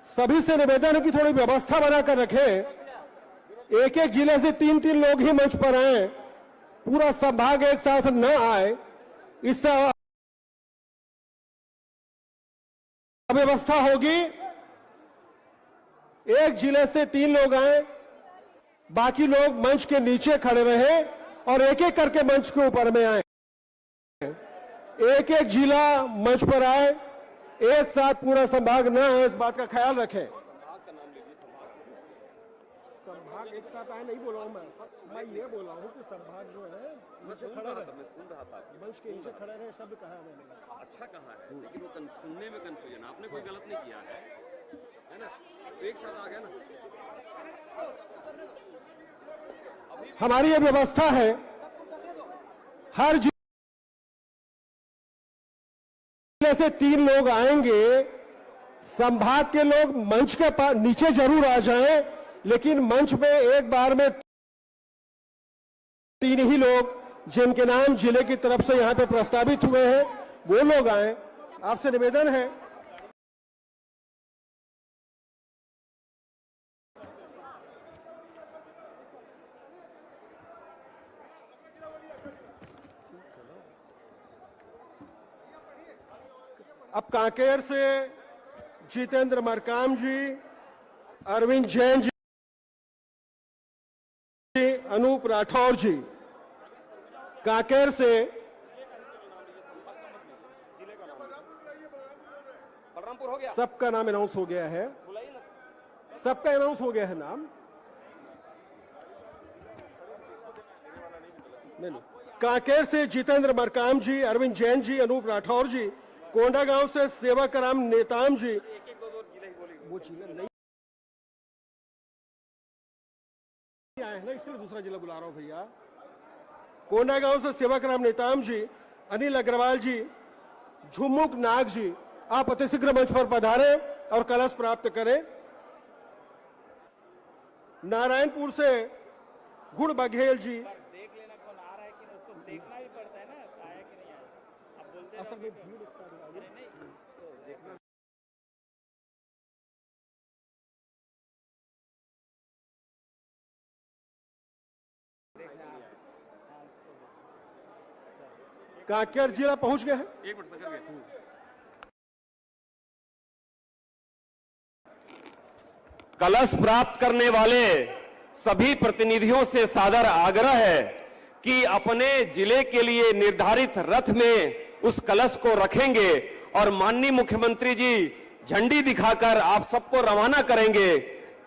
सभी से निवेदन है कि थोड़ी व्यवस्था बनाकर रखें। एक एक जिले से 3-3 लोग ही मंच पर आए, पूरा संभाग एक साथ न आए, इससे अव्यवस्था होगी। एक जिले से 3 लोग आए, बाकी लोग मंच के नीचे खड़े रहे और एक एक करके मंच के ऊपर में आए। एक एक जिला मंच पर आए, एक साथ पूरा संभाग न आए, इस बात का ख्याल रखें। संभाग एक साथ आए नहीं बोला हूं मैं ये बोला हूं कि संभाग जो है नीचे खड़ा रहे, मंच के नीचे खड़े रहे, शब्द कहा मैंने।
अच्छा कहा है, लेकिन वो सुनने में कंफ्यूजन, आपने कोई गलत नहीं किया है।
हमारी ये व्यवस्था है, हर जिले से 3 लोग आएंगे। संभाग के लोग मंच के पास नीचे जरूर आ जाएं, लेकिन मंच पे एक बार में 3 ही लोग जिनके नाम जिले की तरफ से यहां पे प्रस्तावित हुए हैं वो लोग आए। आपसे निवेदन है अब कांकेर से जितेंद्र मरकाम जी, अरविंद जैन जी, अनूप राठौर जी। कांकेर से सबका नाम अनाउंस हो गया है, सबका अनाउंस हो गया है नाम। नहीं, कांकेर से जितेंद्र मरकाम जी, अरविंद जैन जी, अनूप राठौर जी। कोंडागांव से सेवाकराम नेताम जी। वो जिला नहीं आए हैं ना, इसलिए दूसरा जिला बुला रहा हूं भैया। कोंडागांव से सेवाकराम नेताम जी, अनिल अग्रवाल जी, झुमुक नाग जी। आप अतिशीघ्र मंच पर पधारें और कलश प्राप्त करें। नारायणपुर से गुड़ बघेल जी। असल में भीड़ कांकेर जिला पहुंच गए हैं। एक मिनट सर,
कलश प्राप्त करने वाले सभी प्रतिनिधियों से सादर आग्रह है कि अपने जिले के लिए निर्धारित रथ में उस कलश को रखेंगे और माननीय मुख्यमंत्री जी झंडी दिखाकर आप सबको रवाना करेंगे।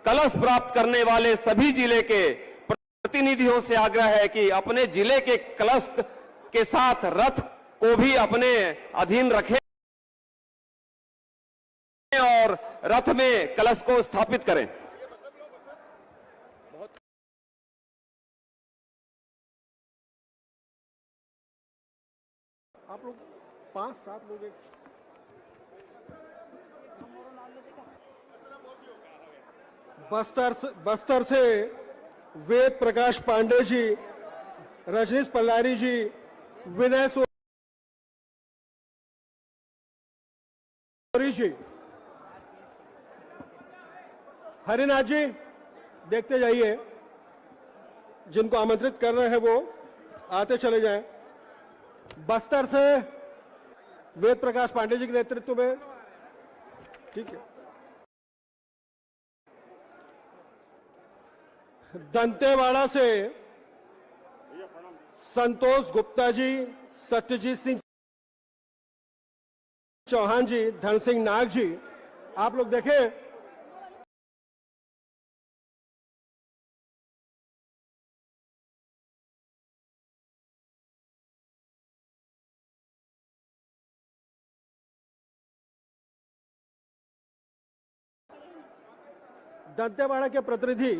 कलश प्राप्त करने वाले सभी जिले के प्रतिनिधियों से आग्रह है कि अपने जिले के कलश के साथ रथ को भी अपने अधीन रखें और रथ में कलश को स्थापित करें।
आप लोग 5-7 लोग एक बस्तर से वेद प्रकाश पांडे जी, रजनीश पल्लारी जी, विनय सोरी जी। हरिनाथ जी देखते जाइए, जिनको आमंत्रित कर रहे हैं वो आते चले जाएं। बस्तर से वेद प्रकाश पांडे जी के नेतृत्व में, ठीक है। दंतेवाड़ा से संतोष गुप्ता जी, सत्यजीत सिंह चौहान जी, धन सिंह नाग जी। आप लोग देखें, दंतेवाड़ा के प्रतिनिधि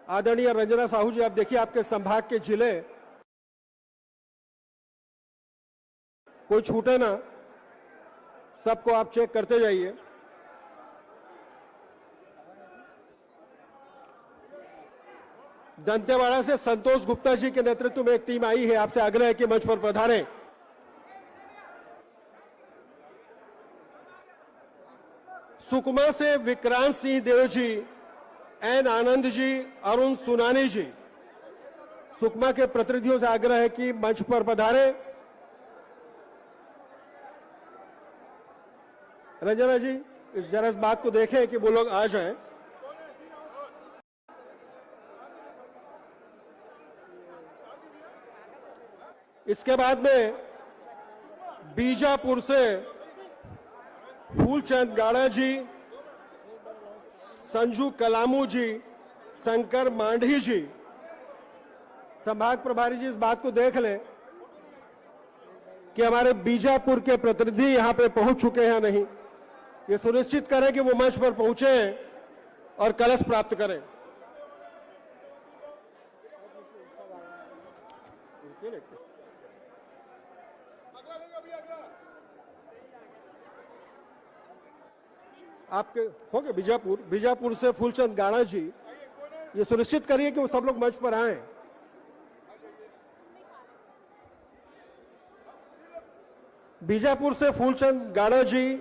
आदरणीय रंजना साहू जी, आप देखिए आपके संभाग के जिले कोई छूटे ना, सबको आप चेक करते जाइए। दंतेवाड़ा से संतोष गुप्ता जी के नेतृत्व में एक टीम आई है, आपसे आग्रह है कि मंच पर पधारें। सुकमा से विक्रांत सिंह देव जी, एन आनंद जी, अरुण सुनानी जी। सुकमा के प्रतिनिधियों से आग्रह है कि मंच पर पधारें। रंजना जी जरा इस बात को देखें कि वो लोग आ जाएं। इसके बाद में बीजापुर से फूलचंद गाड़ा जी, संजू कलामू जी, शंकर मांढी जी। संभाग प्रभारी जी इस बात को देख लें कि हमारे बीजापुर के प्रतिनिधि यहां पे पहुंच चुके हैं नहीं। ये सुनिश्चित करें कि वो मंच पर पहुंचे और कलश प्राप्त करें। आपके हो गए बीजापुर से फूलचंद गाड़ा जी, ये सुनिश्चित करिए कि वो सब लोग मंच पर आए। बीजापुर से फूलचंद गाड़ा जी,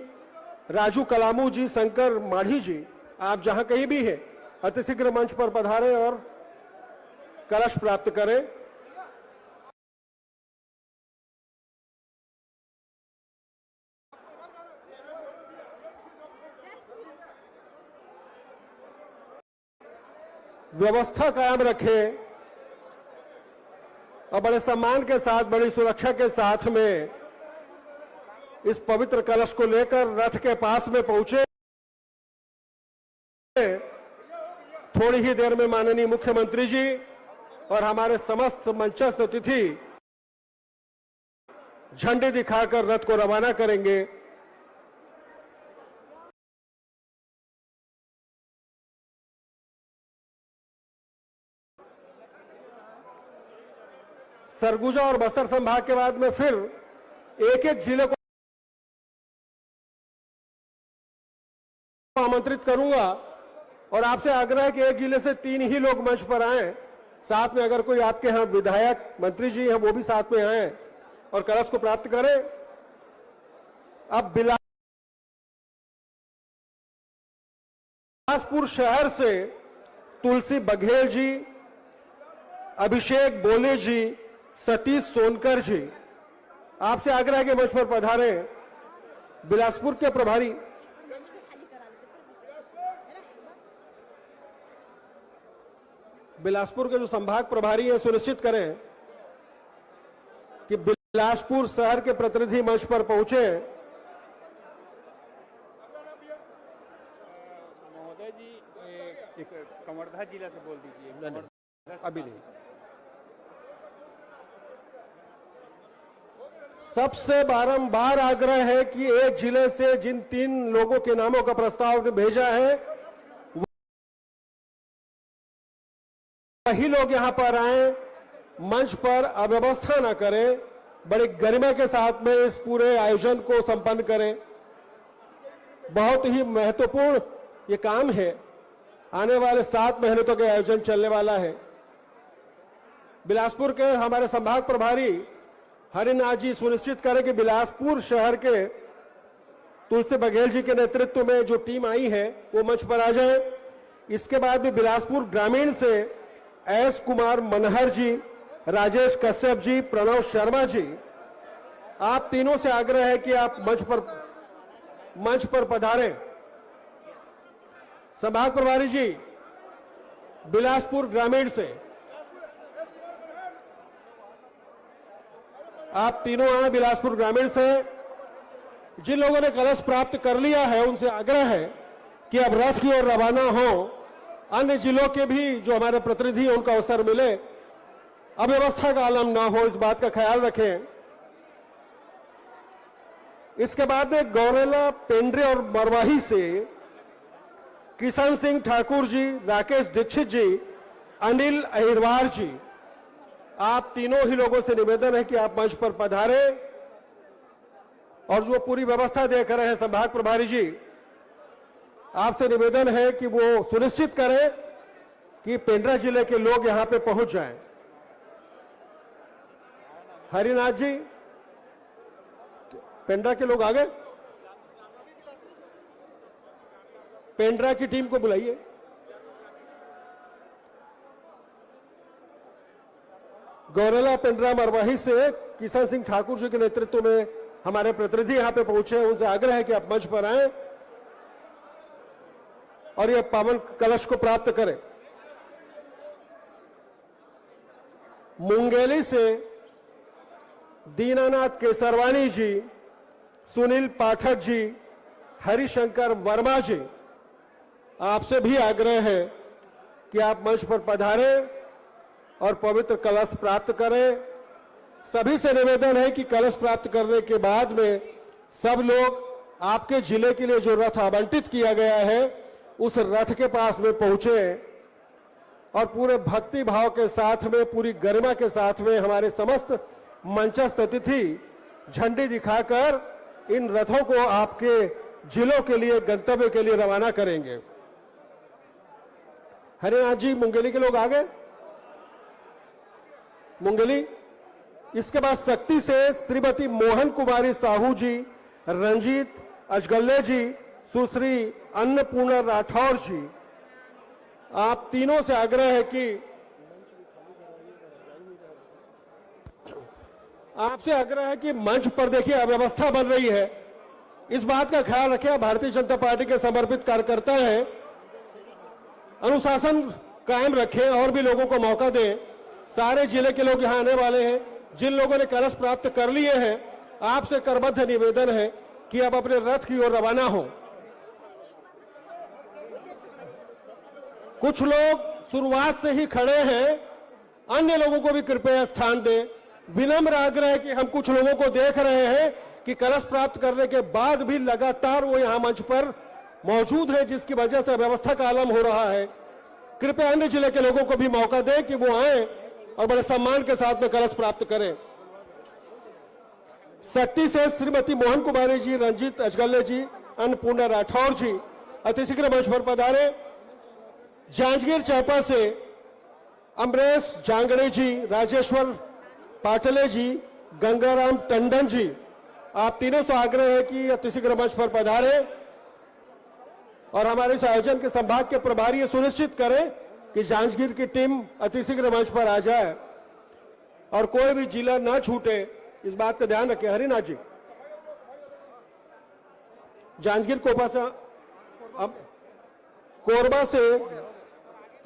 राजू कलामू जी, शंकर माढ़ी जी, आप जहां कहीं भी हैं अतिशीघ्र मंच पर पधारें और कलश प्राप्त करें। व्यवस्था कायम रखें और बड़े सम्मान के साथ, बड़ी सुरक्षा के साथ में इस पवित्र कलश को लेकर रथ के पास में पहुंचे। थोड़ी ही देर में माननीय मुख्यमंत्री जी और हमारे समस्त मंचस्थ अतिथि झंडे दिखाकर रथ को रवाना करेंगे। सरगुजा और बस्तर संभाग के बाद में फिर एक एक जिले को आमंत्रित करूंगा और आपसे आग्रह है कि एक जिले से 3 ही लोग मंच पर आए। साथ में अगर कोई आपके यहां विधायक मंत्री जी हैं वो भी साथ में आए और कलश को प्राप्त करें। अब बिलासपुर शहर से तुलसी बघेल जी, अभिषेक बोले जी, सतीश सोनकर जी, आपसे आग्रह है कि मंच पर पधारें। बिलासपुर के प्रभारी बिलासपुर के जो संभाग प्रभारी हैं सुनिश्चित करें कि बिलासपुर शहर के प्रतिनिधि मंच पर पहुंचे।
महोदय जी कवर्धा जिला से बोल दीजिए।
अभी नहीं। सबसे बारंबार आग्रह है कि एक जिले से जिन 3 लोगों के नामों का प्रस्ताव भेजा है वही लोग यहां पर आए, मंच पर अव्यवस्था न करें, बड़ी गरिमा के साथ में इस पूरे आयोजन को संपन्न करें। बहुत ही महत्वपूर्ण ये काम है। आने वाले 7 महीनों तक आयोजन चलने वाला है। बिलासपुर के हमारे संभाग प्रभारी हरिनाथ जी सुनिश्चित करें कि बिलासपुर शहर के तुलसी बघेल जी के नेतृत्व में जो टीम आई है वो मंच पर आ जाए। इसके बाद भी बिलासपुर ग्रामीण से एस कुमार मनहर जी, राजेश कश्यप जी, प्रणव शर्मा जी, आप तीनों से आग्रह है कि आप मंच पर पधारें। संभाग प्रभारी जी बिलासपुर ग्रामीण से आप तीनों आए। बिलासपुर ग्रामीण से जिन लोगों ने कलश प्राप्त कर लिया है उनसे आग्रह है कि अब रथ की ओर रवाना हो। अन्य जिलों के भी जो हमारे प्रतिनिधि हैं उनका अवसर मिले, अव्यवस्था का आलम ना हो, इस बात का ख्याल रखें। इसके बाद में गौरेला, पेंड्रे और मरवाही से किशन सिंह ठाकुर जी, राकेश दीक्षित जी, अनिल अहिरवार जी, आप तीनों ही लोगों से निवेदन है कि आप मंच पर पधारें और जो पूरी व्यवस्था देख रहे हैं संभाग प्रभारी जी, आपसे निवेदन है कि वो सुनिश्चित करें कि पेंड्रा जिले के लोग यहां पे पहुंच जाएं। हरिनाथ जी, पेंड्रा के लोग आ गए? पेंड्रा की टीम को बुलाइए। गौरेला, पेंड्रा, मरवाही से किशन सिंह ठाकुर जी के नेतृत्व में हमारे प्रतिनिधि यहां पे पहुंचे। उनसे आग्रह है कि आप मंच पर आएं और यह पावन कलश को प्राप्त करें। मुंगेली से दीनानाथ केसरवानी जी, सुनील पाठक जी, हरिशंकर वर्मा जी, आपसे भी आग्रह है कि आप मंच पर पधारें और पवित्र कलश प्राप्त करें। सभी से निवेदन है कि कलश प्राप्त करने के बाद में सब लोग आपके जिले के लिए जो रथ आवंटित किया गया है उस रथ के पास में पहुंचे और पूरे भक्ति भाव के साथ में, पूरी गरिमा के साथ में हमारे समस्त मंचस्थ अतिथि झंडी दिखाकर इन रथों को आपके जिलों के लिए, गंतव्य के लिए रवाना करेंगे। हरिनाथ जी, मुंगेली के लोग आ गए? मुंगेली। इसके बाद शक्ति से श्रीमती मोहन कुमारी साहू जी, रंजीत अजगल्ले जी, सुश्री अन्नपूर्णा राठौर जी, आप तीनों से आग्रह है कि आपसे आग्रह है कि मंच पर देखिए अव्यवस्था बन रही है, इस बात का ख्याल रखें। भारतीय जनता पार्टी के समर्पित कार्यकर्ता हैं, अनुशासन कायम रखें और भी लोगों को मौका दें। सारे जिले के लोग यहां आने वाले हैं। जिन लोगों ने कलश प्राप्त कर लिए हैं, आपसे करबद्ध निवेदन है कि आप अपने रथ की ओर रवाना हो। कुछ लोग शुरुआत से ही खड़े हैं, अन्य लोगों को भी कृपया स्थान दें। विनम्र आग्रह है कि हम कुछ लोगों को देख रहे हैं कि कलश प्राप्त करने के बाद भी लगातार वो यहां मंच पर मौजूद है, जिसकी वजह से व्यवस्था का आलम हो रहा है। कृपया अन्य जिले के लोगों को भी मौका दें कि वो आए और बड़े सम्मान के साथ में कलश प्राप्त करें। शक्ति से श्रीमती मोहन कुमारी जी, रंजीत अजगल्ले जी, अन्नपूर्णा राठौर जी अतिशीघ्र मंच पर पधारे। जांजगीर चांपा से अमरेश जांगड़े जी, राजेश्वर पाटले जी, गंगाराम टंडन जी, आप तीनों से आग्रह है कि अतिशीघ्र मंच पर पधारे और हमारे इस आयोजन के संभाग के प्रभारी ये सुनिश्चित करें कि जांजगीर की टीम अतिशीघ्र मंच पर आ जाए और कोई भी जिला ना छूटे, इस बात का ध्यान रखें। हरिनाथ जी, जांजगीर कोरबा से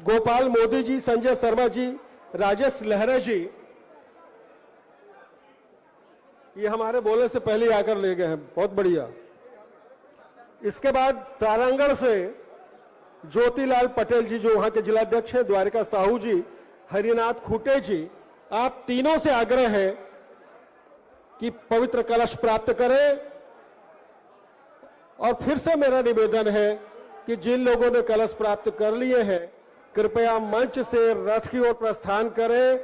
गोपाल मोदी जी, संजय शर्मा जी, राजेश लहरा जी, ये हमारे बोलने से पहले आकर ले गए हैं, बहुत बढ़िया। इसके बाद सारंगढ़ से ज्योतिलाल पटेल जी, जो वहां के जिलाध्यक्ष हैं, द्वारिका साहू जी, हरिनाथ खूटे जी, आप तीनों से आग्रह है कि पवित्र कलश प्राप्त करें। और फिर से मेरा निवेदन है कि जिन लोगों ने कलश प्राप्त कर लिए हैं, कृपया मंच से रथ की ओर प्रस्थान करें।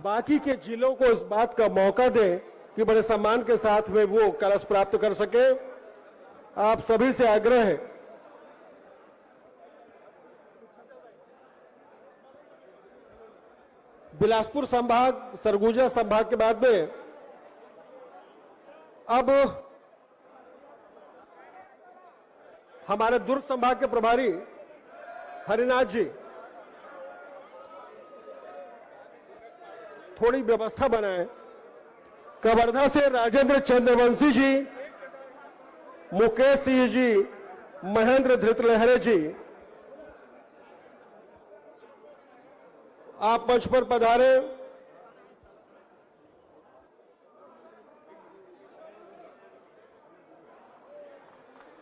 बाकी के जिलों को इस बात का मौका दें कि बड़े सम्मान के साथ में वो कलश प्राप्त कर सके। आप सभी से आग्रह है। बिलासपुर संभाग, सरगुजा संभाग के बाद में अब हमारे दुर्ग संभाग के प्रभारी हरिनाथ जी, थोड़ी व्यवस्था बनाएं। कवर्धा से राजेंद्र चंद्रवंशी जी, मुकेश सिंह जी, महेंद्र धृतलहरे जी, आप मंच पर पधारे।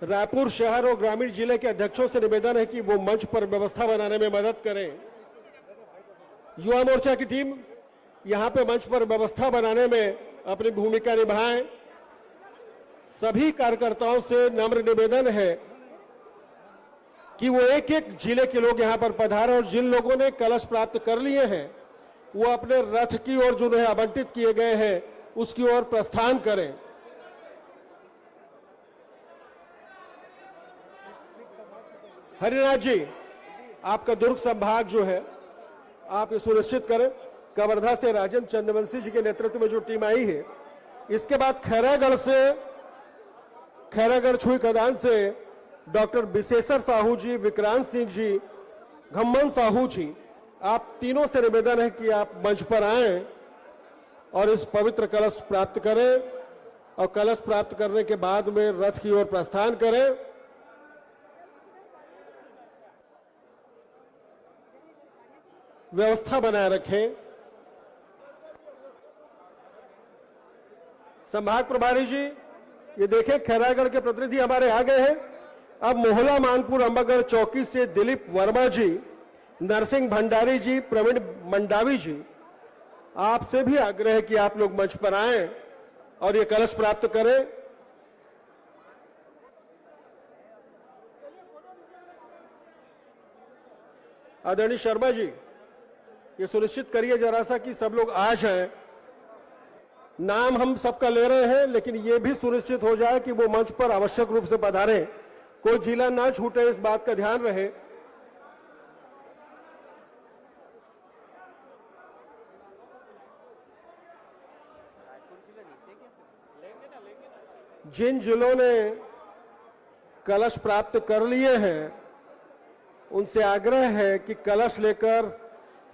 रायपुर शहर और ग्रामीण जिले के अध्यक्षों से निवेदन है कि वो मंच पर व्यवस्था बनाने में मदद करें। युवा मोर्चा की टीम यहां पे मंच पर व्यवस्था बनाने में अपनी भूमिका निभाएं। सभी कार्यकर्ताओं से नम्र निवेदन है कि वो एक एक जिले के लोग यहां पर पधारें और जिन लोगों ने कलश प्राप्त कर लिए हैं वो अपने रथ की ओर जो उन्हें आवंटित किए गए हैं उसकी ओर प्रस्थान करें। हरिनाथ जी, आपका दुर्ग संभाग जो है, आप ये सुनिश्चित करें। कवर्धा से राजेंद्र चंद्रवंशी जी के नेतृत्व में जो टीम आई है, इसके बाद खैरागढ़ छुई खदान से डॉक्टर विशेषर साहू जी, विक्रांत सिंह जी, घम्मन साहू जी, आप तीनों से निवेदन है कि आप मंच पर आएं और इस पवित्र कलश प्राप्त करें और कलश प्राप्त करने के बाद में रथ की ओर प्रस्थान करें। व्यवस्था बनाए रखें। संभाग प्रभारी जी, ये देखें खैरागढ़ के प्रतिनिधि हमारे आ गए हैं। अब मोहला मानपुर अंबागढ़ चौकी से दिलीप वर्मा जी, नरसिंह भंडारी जी, प्रवीण मंडावी जी, आपसे भी आग्रह है कि आप लोग मंच पर आएं और ये कलश प्राप्त करें। आदरणीय शर्मा जी, ये सुनिश्चित करिए जरा सा कि सब लोग आ जाएं। नाम हम सबका ले रहे हैं, लेकिन ये भी सुनिश्चित हो जाए कि वो मंच पर आवश्यक रूप से पधारें, कोई जिला ना छूटे, इस बात का ध्यान रहे। जिन जिलों ने कलश प्राप्त कर लिए हैं, उनसे आग्रह है कि कलश लेकर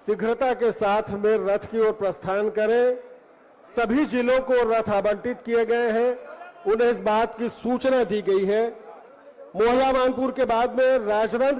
शीघ्रता के साथ में रथ की ओर प्रस्थान करें। सभी जिलों को रथ आवंटित किए गए हैं, उन्हें इस बात की सूचना दी गई है। मोहल्ला मानपुर के बाद में राजनांदगांव